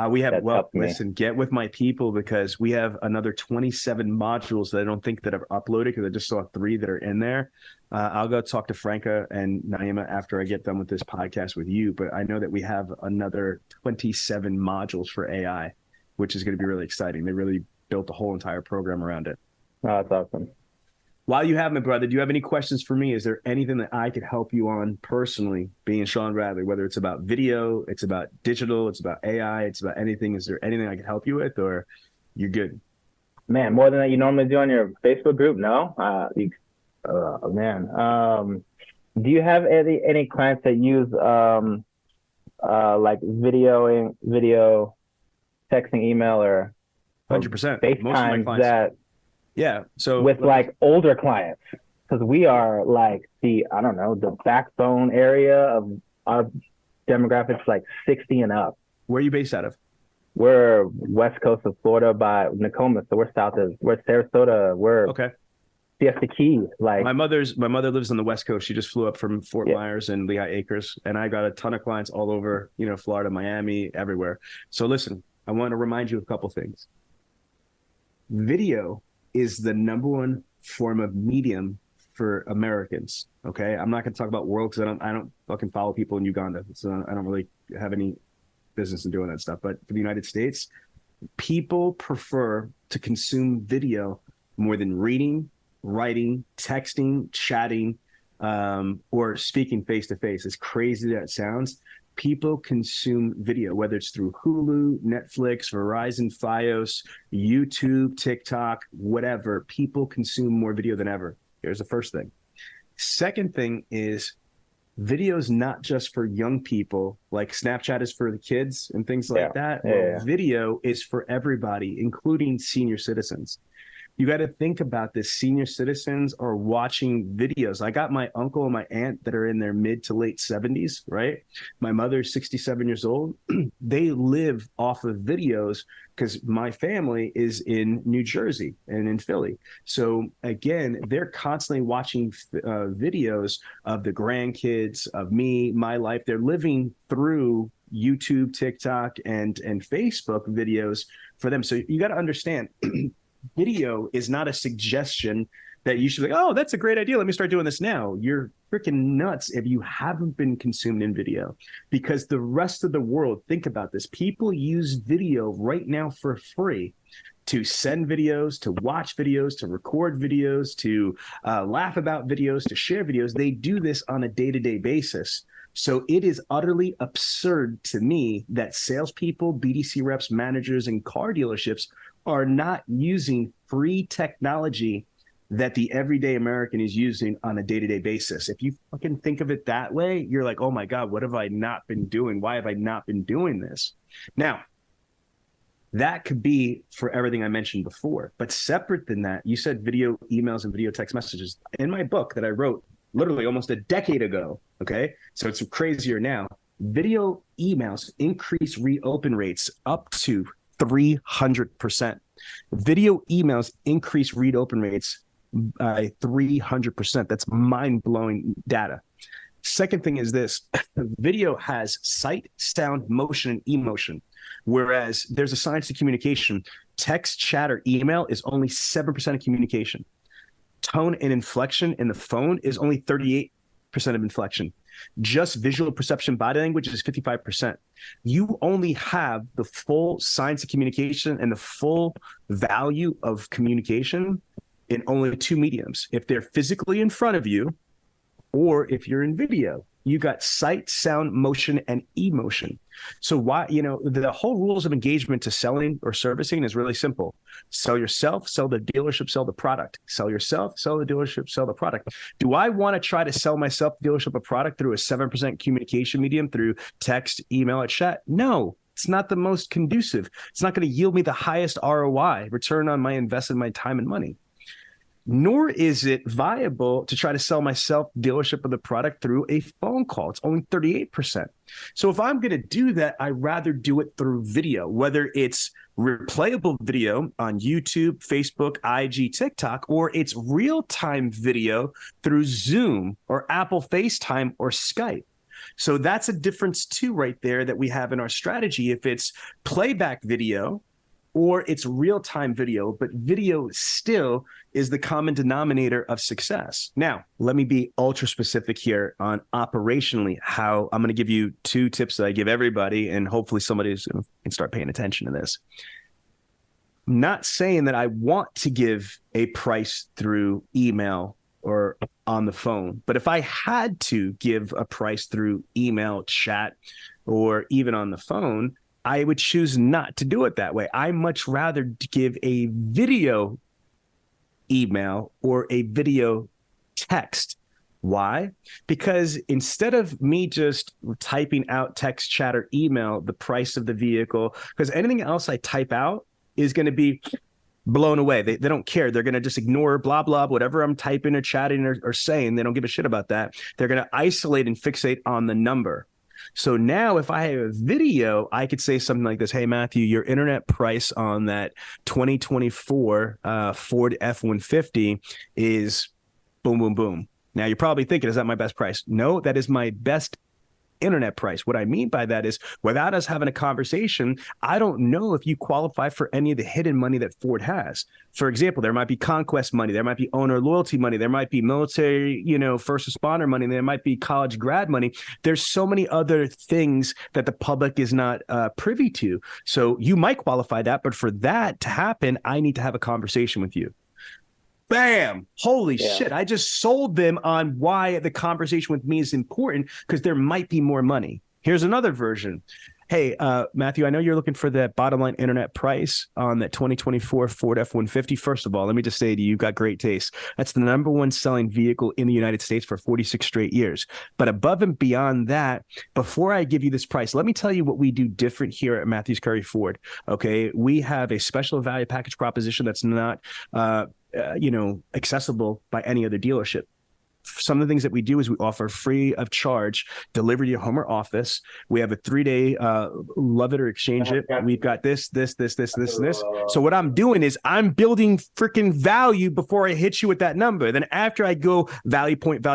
We have, listen, get with my people because we have another 27 modules that I don't think that I've uploaded because I just saw 3 that are in there. I'll go talk to Franca and Naima after I get done with this podcast with you, but I know that we have another 27 modules for AI, which is going to be really exciting. They really built a whole entire program around it. Oh, that's awesome. While you have me, brother, do you have any questions for me? Is there anything that I could help you on personally, being Sean Bradley, whether it's about video, it's about digital, it's about AI, it's about anything? Is there anything I could help you with, or you're good? Man, more than that you normally do on your Facebook group? No? Do you have any clients that use like video, texting, email, or 100%. FaceTime that? Yeah. So with like older clients, because we are like the backbone area of our demographics, like 60 and up. Where are you based out of? We're west coast of Florida by Nokomis, so we're Sarasota. We're okay. Siesta Key. Like my mother lives on the West Coast. She just flew up from Fort Myers and Lehigh Acres, and I got a ton of clients all over, Florida, Miami, everywhere. So listen, I want to remind you of a couple things. Video is the number one form of medium for Americans. Okay, I'm not going to talk about world because I don't fucking follow people in Uganda, so I don't really have any business in doing that stuff. But for the United States, people prefer to consume video more than reading, writing, texting, chatting, or speaking face to face, as crazy as that sounds, people consume video, whether it's through Hulu, Netflix, Verizon, Fios, YouTube, TikTok, whatever. People consume more video than ever. Here's the first thing. Second thing is video is not just for young people, like Snapchat is for the kids and things like that. Video is for everybody, including senior citizens. You got to think about this. Senior citizens are watching videos. I got my uncle and my aunt that are in their mid to late 70s, right? My mother's 67 years old. They live off of videos because my family is in New Jersey and in Philly. So again, they're constantly watching videos of the grandkids, of me, my life. They're living through YouTube, TikTok, and Facebook videos for them. So you got to understand, video is not a suggestion that you should be like, oh, that's a great idea, let me start doing this now. You're freaking nuts if you haven't been consumed in video, because the rest of the world, think about this, people use video right now for free to send videos, to watch videos, to record videos, to laugh about videos, to share videos. They do this on a day-to-day basis. So it is utterly absurd to me that salespeople, BDC reps, managers, and car dealerships are not using free technology that the everyday American is using on a day-to-day basis. If you fucking think of it that way, you're like, oh my God, what have I not been doing? Why have I not been doing this? Now, that could be for everything I mentioned before, but separate than that, you said video emails and video text messages. In my book that I wrote literally almost a decade ago, okay? So it's crazier now. Video emails increase reopen rates up to 300%. Video emails increase read open rates by 300%. That's mind-blowing data. Second thing is this: video has sight, sound, motion, and emotion, whereas there's a science to communication. Text, chat, or email is only 7% of communication. Tone and inflection in the phone is only 38% of inflection. Just visual perception, body language is 55%. You only have the full science of communication and the full value of communication in only two mediums. If they're physically in front of you, or if you're in video, you got sight, sound, motion, and emotion. So why, the whole rules of engagement to selling or servicing is really simple. Sell yourself, sell the dealership, sell the product. Sell yourself, sell the dealership, sell the product. Do I want to try to sell myself, dealership, a product through a 7% communication medium, through text, email, or chat? No, it's not the most conducive. It's not going to yield me the highest ROI, return on my investment, my time and money. Nor is it viable to try to sell myself, dealership, of the product through a phone call. It's only 38%. So if I'm going to do that, I'd rather do it through video, whether it's replayable video on YouTube, Facebook, IG, TikTok, or it's real-time video through Zoom or Apple FaceTime or Skype. So that's a difference too right there that we have in our strategy. If it's playback video or it's real-time video, but video still is the common denominator of success. Now, let me be ultra specific here on operationally how I'm going to give you two tips that I give everybody, and hopefully somebody can start paying attention to this. I'm not saying that I want to give a price through email or on the phone, but if I had to give a price through email, chat, or even on the phone, I would choose not to do it that way. I much rather give a video email or a video text. Why? Because instead of me just typing out text, chat, or email the price of the vehicle, because anything else I type out is going to be blown away. They don't care. They're going to just ignore blah, blah, whatever I'm typing or chatting or saying. They don't give a shit about that. They're going to isolate and fixate on the number. So now if I have a video, I could say something like this: hey, Matthew, your internet price on that 2024 Ford F-150 is boom, boom, boom. Now you're probably thinking, is that my best price? No, that is my best internet price. What I mean by that is, without us having a conversation, I don't know if you qualify for any of the hidden money that Ford has. For example, there might be conquest money, there might be owner loyalty money, there might be military, first responder money, there might be college grad money. There's so many other things that the public is not privy to. So you might qualify that, but for that to happen, I need to have a conversation with you. Bam! Holy Yeah. shit. I just sold them on why the conversation with me is important, because there might be more money. Here's another version. Hey, Matthew, I know you're looking for that bottom line internet price on that 2024 Ford F-150. First of all, let me just say to you, you've got great taste. That's the number one selling vehicle in the United States for 46 straight years. But above and beyond that, before I give you this price, let me tell you what we do different here at Matthews-Currie Ford. Okay, we have a special value package proposition that's not accessible by any other dealership. Some of the things that we do is we offer free of charge delivery to your home or office. We have a 3-day love it or exchange it. We've got this. So what I'm doing is I'm building freaking value before I hit you with that number. Then after I go value point,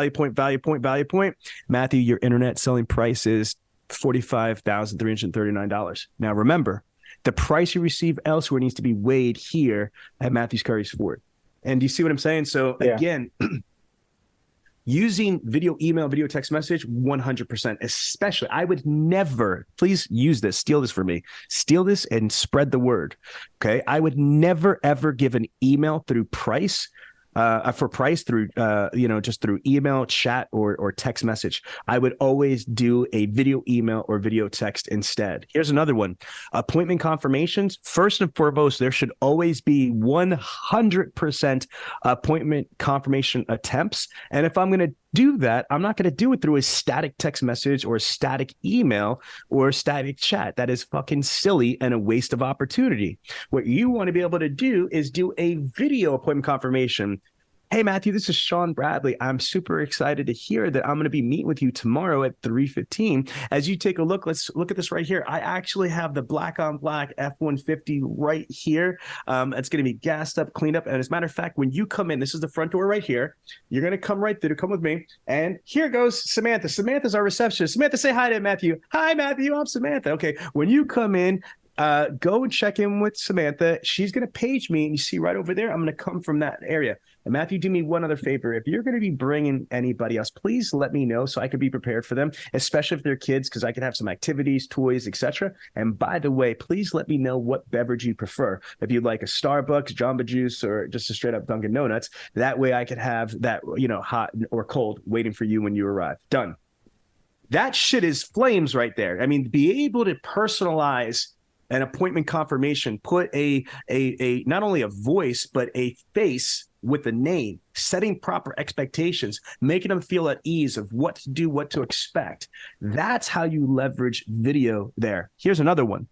Matthew, your internet selling price is $45,339. Now remember, the price you receive elsewhere needs to be weighed here at Matthews-Currie Ford. And do you see what I'm saying? So again, using video, email, video, text message, 100%, especially. I would never, please use this, steal this for me, steal this and spread the word. Okay. I would never, ever give an email through price through, just through email, chat, or text message. I would always do a video email or video text instead. Here's another one. Appointment confirmations. First and foremost, there should always be 100% appointment confirmation attempts. And if I'm going to do that, I'm not going to do it through a static text message or a static email or a static chat. That is fucking silly and a waste of opportunity. What you want to be able to do is do a video appointment confirmation. Hey, Matthew, this is Sean Bradley. I'm super excited to hear that I'm going to be meeting with you tomorrow at 3:15. As you take a look, let's look at this right here. I actually have the black on black F-150 right here. It's going to be gassed up, cleaned up. And as a matter of fact, when you come in, this is the front door right here. You're going to come right through. Come with me. And here goes Samantha. Samantha's our receptionist. Samantha, say hi to Matthew. Hi, Matthew. I'm Samantha. Okay. When you come in, go and check in with Samantha. She's going to page me, and you see right over there, I'm going to come from that area. And Matthew, do me one other favor. If you're going to be bringing anybody else, please let me know so I could be prepared for them, especially if they're kids, because I could have some activities, toys, etc. And by the way, please let me know what beverage you prefer. If you'd like a Starbucks, Jamba Juice, or just a straight up Dunkin' Donuts, that way I could have that, hot or cold waiting for you when you arrive. Done. That shit is flames right there. I mean, be able to personalize an appointment confirmation, put a not only a voice, but a face with a name, setting proper expectations, making them feel at ease of what to do, what to expect. That's how you leverage video there. Here's another one.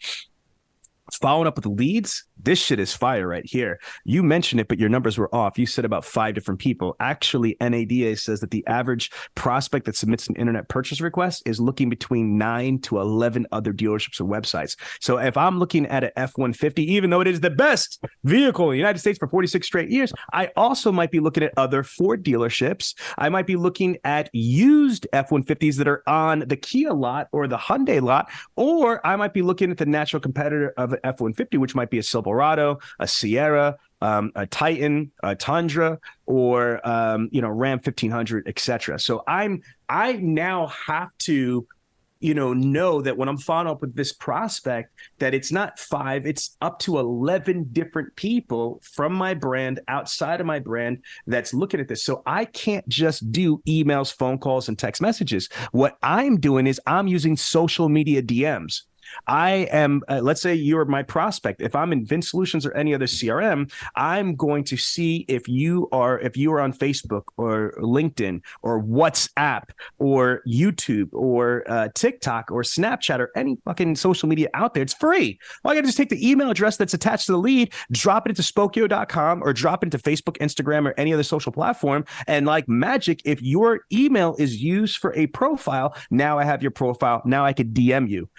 Following up with leads. This shit is fire right here. You mentioned it, but your numbers were off. You said about 5 different people. Actually, NADA says that the average prospect that submits an internet purchase request is looking between 9 to 11 other dealerships or websites. So if I'm looking at an F-150, even though it is the best vehicle in the United States for 46 straight years, I also might be looking at other Ford dealerships. I might be looking at used F-150s that are on the Kia lot or the Hyundai lot, or I might be looking at the natural competitor of an F-150, which might be a Silverado, a Sierra, a Titan, a Tundra, or Ram 1500, etc. So I now have to know that when I'm following up with this prospect, that it's not 5, it's up to 11 different people from my brand, outside of my brand, that's looking at this. So I can't just do emails, phone calls, and text messages. What I'm doing is I'm using social media DMs. I am, let's say you're my prospect. If I'm in Vince Solutions or any other CRM, I'm going to see if you are on Facebook or LinkedIn or WhatsApp or YouTube or TikTok or Snapchat or any fucking social media out there. It's free. All I got to do is take the email address that's attached to the lead, drop it into Spokio.com or drop it into Facebook, Instagram, or any other social platform. And like magic, if your email is used for a profile, now I have your profile. Now I could DM you.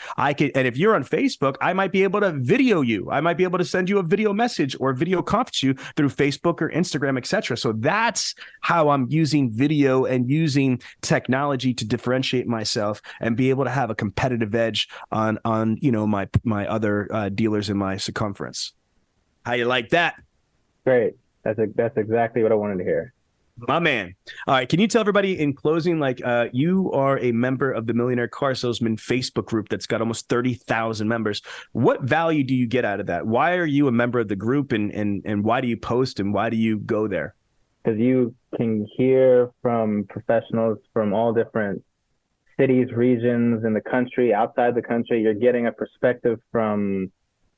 And if you're on Facebook, I might be able to video you. I might be able to send you a video message or video conference you through Facebook or Instagram, etc. So that's how I'm using video and using technology to differentiate myself and be able to have a competitive edge on my other dealers in my circumference. How you like that? Great. That's exactly what I wanted to hear. My man. All right. Can you tell everybody in closing, you are a member of the Millionaire Car Salesman Facebook group that's got almost 30,000 members. What value do you get out of that? Why are you a member of the group and why do you post and why do you go there? because you can hear from professionals from all different cities, regions in the country, outside the country. You're getting a perspective from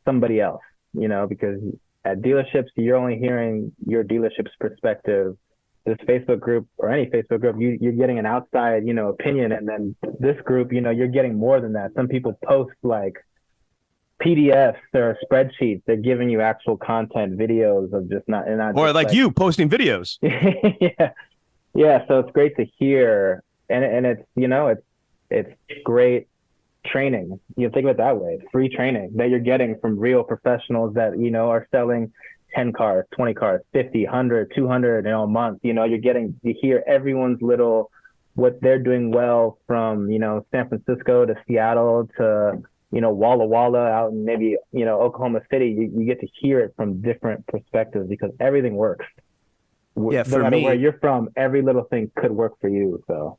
somebody else, because at dealerships, you're only hearing your dealership's perspective. This Facebook group or any Facebook group, you're getting an outside, opinion. And then this group, you're getting more than that. Some people post like PDFs or spreadsheets. They're giving you actual content, videos of just not or just like you posting videos. Yeah. So it's great to hear. And it's, it's great training. You think of it that way. It's free training that you're getting from real professionals that, are selling 10 cars, 20 cars, 50, 100, 200 a month. You hear everyone's what they're doing well from, San Francisco to Seattle to, Walla Walla out in maybe, Oklahoma City. You get to hear it from different perspectives because everything works. Yeah, no matter where you're from, every little thing could work for you. So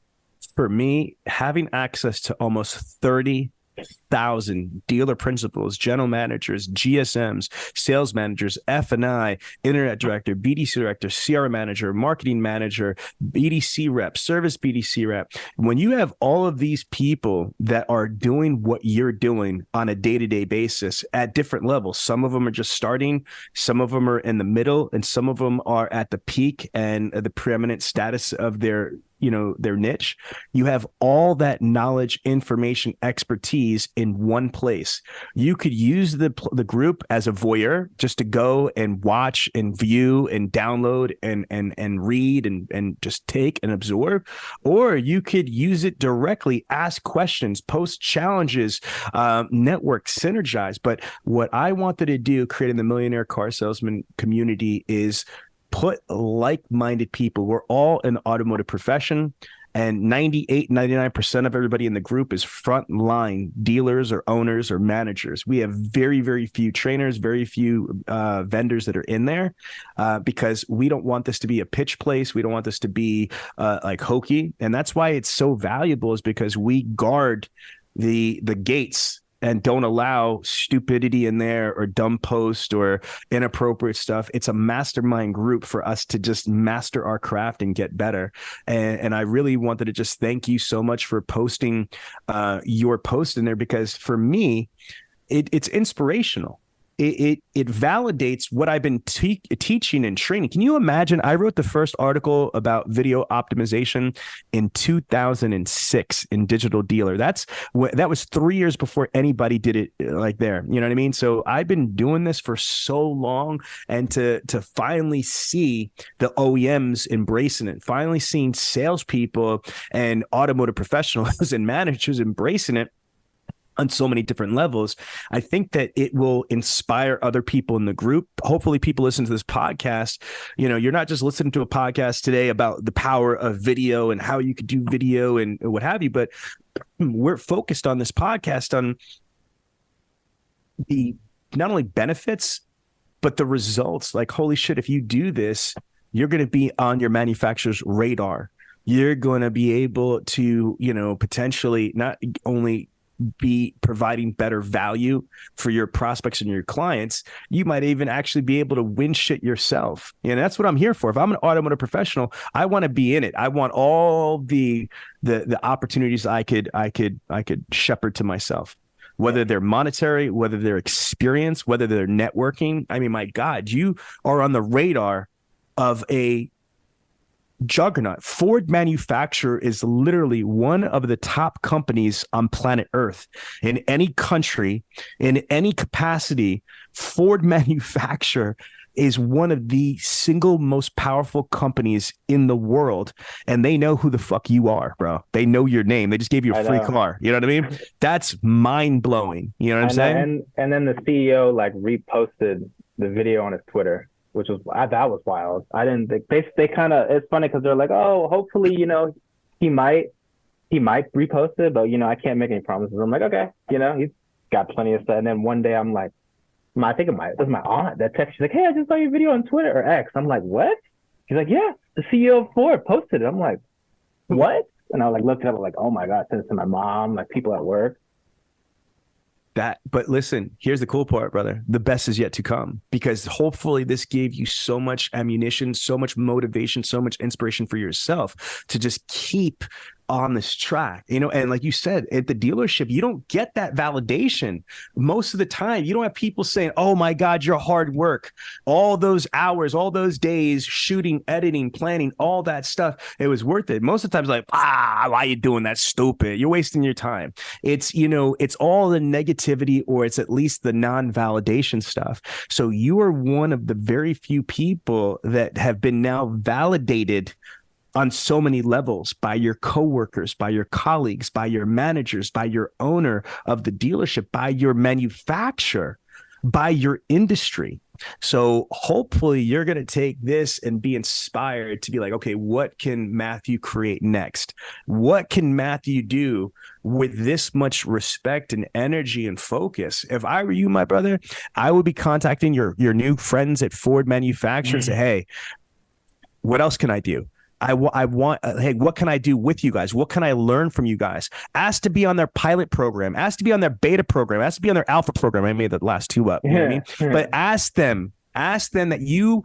for me, having access to almost 30,000 dealer principals, general managers, GSMs, sales managers, F&I, internet director, BDC director, CRM manager, marketing manager, BDC rep, service BDC rep. When you have all of these people that are doing what you're doing on a day-to-day basis at different levels, some of them are just starting, some of them are in the middle, and some of them are at the peak and the preeminent status of their niche. You have all that knowledge, information, expertise in one place. You could use the group as a voyeur, just to go and watch and view and download and read and just take and absorb, or you could use it directly, ask questions, post challenges, network, synergize. But what I wanted to do, creating the Millionaire Car Salesman community, is put like-minded people. We're all in the automotive profession, and 99% of everybody in the group is frontline dealers or owners or managers. We have very, very few trainers, very few vendors that are in there because we don't want this to be a pitch place. We don't want this to be like hokey. And that's why it's so valuable, is because we guard the gates and don't allow stupidity in there or dumb post or inappropriate stuff. It's a mastermind group for us to just master our craft and get better. And I really wanted to just thank you so much for posting your post in there, because for me, it's inspirational. It validates what I've been teaching and training. Can you imagine? I wrote the first article about video optimization in 2006 in Digital Dealer. That was 3 years before anybody did it like there. You know what I mean? So I've been doing this for so long, and to finally see the OEMs embracing it, finally seeing salespeople and automotive professionals and managers embracing it on so many different levels, I think that it will inspire other people in the group. Hopefully people listen to this podcast. You're not just listening to a podcast today about the power of video and how you could do video and what have you, but we're focused on this podcast on the not only benefits, but the results. Like, holy shit, if you do this, you're going to be on your manufacturer's radar. You're going to be able to, potentially not only be providing better value for your prospects and your clients, you might even actually be able to win shit yourself. That's what I'm here for. If I'm an automotive professional, I want to be in it. I want all the opportunities I could shepherd to myself, whether they're monetary, whether they're experience, whether they're networking. I mean, my God, you are on the radar of a juggernaut. Ford manufacturer is literally one of the top companies on planet Earth. In any country, in any capacity, Ford manufacturer is one of the single most powerful companies in the world. And they know who the fuck you are, bro. They know your name. They just gave you a free car. You know what I mean? That's mind blowing. You know what I'm saying? And then the CEO reposted the video on his Twitter, which was, that was wild. I didn't think they kind of, it's funny because they're like, oh, hopefully, he might repost it, but I can't make any promises. I'm like, okay, he's got plenty of stuff. And then one day I'm like, I think it was my aunt that texted. She's like, hey, I just saw your video on Twitter or X. I'm like, what? She's like, yeah, the CEO of Ford posted it. I'm like, what? And I looked it up. I'm like, oh my God, sent it to my mom, people at work. But listen, here's the cool part, brother. The best is yet to come, because hopefully this gave you so much ammunition, so much motivation, so much inspiration for yourself to just keep on this track, and like you said, at the dealership, you don't get that validation most of the time. You don't have people saying, oh my God, your hard work, all those hours, all those days, shooting, editing, planning, all that stuff, it was worth it. Most of the time it's like, why are you doing that? Stupid. You're wasting your time. It's, it's all the negativity, or it's at least the non-validation stuff. So you are one of the very few people that have been now validated on so many levels by your coworkers, by your colleagues, by your managers, by your owner of the dealership, by your manufacturer, by your industry. So hopefully you're going to take this and be inspired to be like, okay, what can Matthew create next? What can Matthew do with this much respect and energy and focus? If I were you, my brother, I would be contacting your new friends at Ford Manufacturing and say, hey, what else can I do? I want, hey, what can I do with you guys? What can I learn from you guys? Ask to be on their pilot program, ask to be on their beta program, ask to be on their alpha program. I made the last two up, you know what I mean? But ask them that you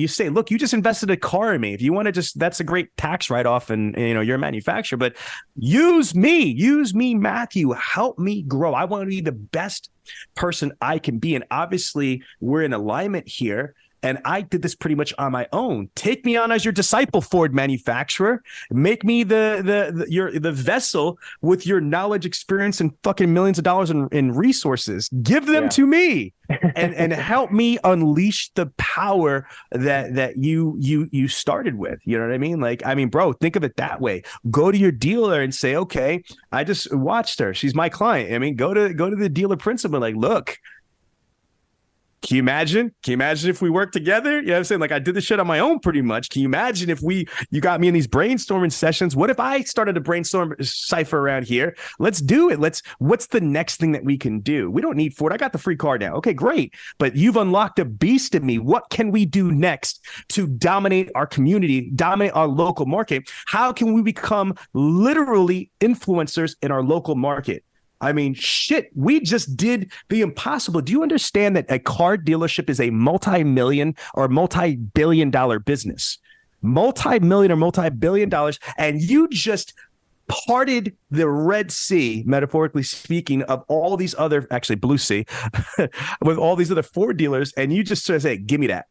say, look, you just invested a car in me. If you want to that's a great tax write-off, and you're a manufacturer, but use me, Matthew, help me grow. I want to be the best person I can be. And obviously we're in alignment here. And I did this pretty much on my own. Take me on as your disciple, Ford manufacturer. Make me the vessel with your knowledge, experience, and fucking millions of dollars in resources. Give them to me, and help me unleash the power that you started with. You know what I mean? Like, bro, think of it that way. Go to your dealer and say, okay, I just watched her. She's my client. Go to the dealer principal. Like, look. Can you imagine if we worked together? You know what I'm saying? Like, I did this shit on my own pretty much. Can you imagine if you got me in these brainstorming sessions? What if I started a brainstorm cipher around here? Let's do it. What's the next thing that we can do? We don't need Ford. I got the free car now. Okay, great. But you've unlocked a beast in me. What can we do next to dominate our community, dominate our local market? How can we become literally influencers in our local market? Shit, we just did the impossible. Do you understand that a car dealership is a multi-million or multi-billion-dollar business? Multi-million or multi-billion dollars, and you just parted the Red Sea, metaphorically speaking, of all these other, actually Blue Sea, with all these other Ford dealers, and you just sort of say, give me that.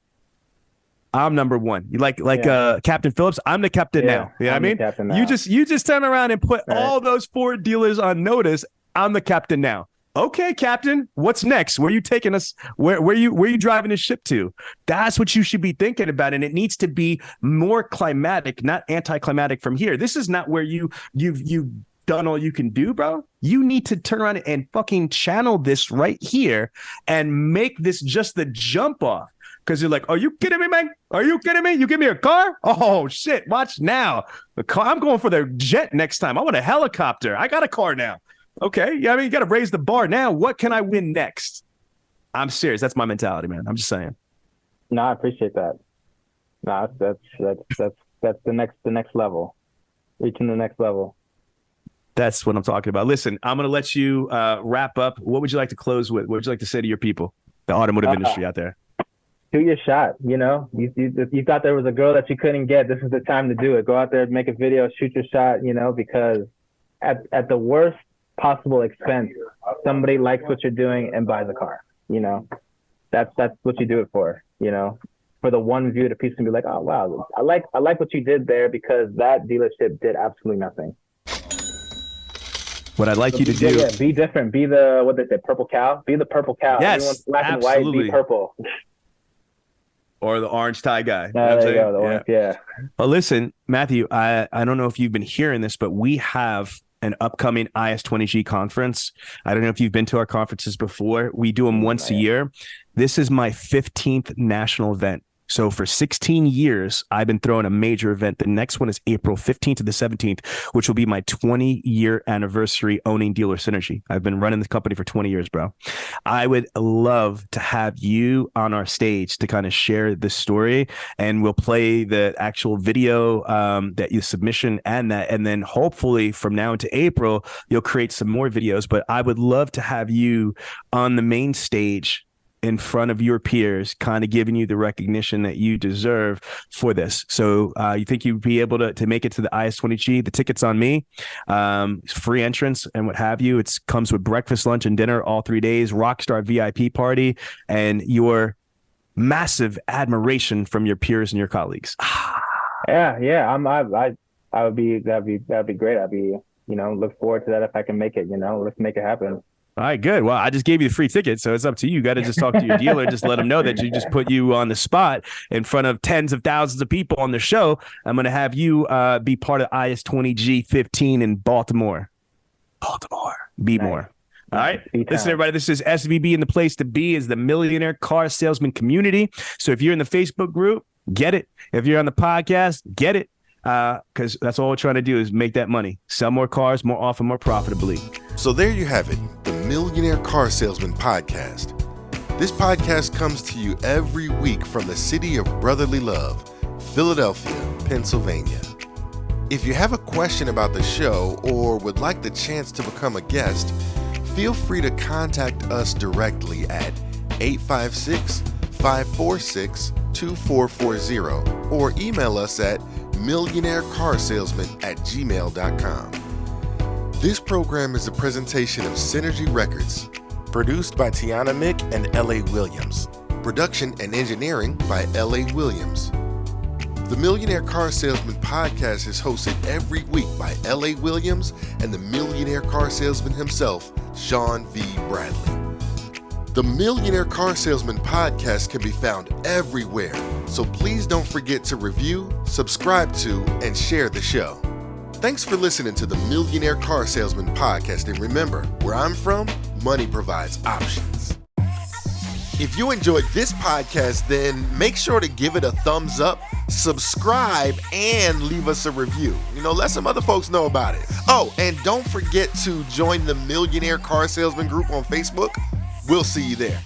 I'm number one. Like Captain Phillips, I'm the captain now. You know what I mean? You just turn around and put all those Ford dealers on notice. I'm the captain now. Okay, Captain, what's next? Where are you taking us? Where you driving this ship to? That's what you should be thinking about. And it needs to be more climatic, not anticlimactic from here. This is not where you've done all you can do, bro. You need to turn around and fucking channel this right here and make this just the jump off. Because you're like, are you kidding me, man? Are you kidding me? You give me a car? Oh, shit. Watch now. The car, I'm going for the jet next time. I want a helicopter. I got a car now. Okay. Yeah, you got to raise the bar now. What can I win next? I'm serious. That's my mentality, man. I'm just saying. No, I appreciate that. No, that's the next level. Reaching the next level. That's what I'm talking about. Listen, I'm going to let you wrap up. What would you like to close with? What would you like to say to your people, the automotive industry out there? Shoot your shot. You thought there was a girl that you couldn't get. This is the time to do it. Go out there, make a video, shoot your shot, because at the worst possible expense, somebody likes what you're doing and buys a car. That's what you do it for. For the one view to piece and be like, oh wow, I like what you did there, because that dealership did absolutely nothing. What I'd like you to do, be different. Be the, what they say, purple cow. Be the purple cow. Yes, everyone's black absolutely. and white. Be purple. Or the orange tie guy. There you go. The orange, yeah. Well, listen, Matthew, I don't know if you've been hearing this, but we have an upcoming Is20G conference. I don't know if you've been to our conferences before. We do them once a year. This is my 15th national event. So for 16 years, I've been throwing a major event. The next one is April 15th to the 17th, which will be my 20-year anniversary owning Dealer Synergy. I've been running the company for 20 years, bro. I would love to have you on our stage to kind of share this story, and we'll play the actual video, that you submission and then hopefully from now into April, you'll create some more videos. But I would love to have you on the main stage in front of your peers, kind of giving you the recognition that you deserve for this. So you think you'd be able to make it to the Is20G? The ticket's on me. Free entrance and what have you. It comes with breakfast, lunch, and dinner all 3 days, rockstar VIP party, and your massive admiration from your peers and your colleagues. Yeah. I would be, that'd be great. I'd be, look forward to that if I can make it, let's make it happen. All right, good. Well, I just gave you the free ticket, so it's up to you. You got to just talk to your dealer, just let them know that you just put you on the spot in front of tens of thousands of people on the show. I'm going to have you be part of Is20G 15 in Baltimore. Be more. All right. Listen, everybody, this is SVB, and the place to be is the Millionaire Car Salesman community. So if you're in the Facebook group, get it. If you're on the podcast, get it. Because that's all we're trying to do is make that money. Sell more cars, more often, more profitably. So there you have it, the Millionaire Car Salesman Podcast. This podcast comes to you every week from the city of brotherly love, Philadelphia, Pennsylvania. If you have a question about the show or would like the chance to become a guest, feel free to contact us directly at 856-546-2440 or email us at millionairecarsalesman@gmail.com. This program is a presentation of Synergy Records, produced by Tiana Mick and L.A. Williams. Production and engineering by L.A. Williams. The Millionaire Car Salesman Podcast is hosted every week by L.A. Williams and the Millionaire Car Salesman himself, Sean V. Bradley. The Millionaire Car Salesman Podcast can be found everywhere, so please don't forget to review, subscribe to, and share the show. Thanks for listening to the Millionaire Car Salesman Podcast, and remember, where I'm from, money provides options. If you enjoyed this podcast, then make sure to give it a thumbs up, subscribe, and leave us a review. Let some other folks know about it. Oh, and don't forget to join the Millionaire Car Salesman group on Facebook. We'll see you there.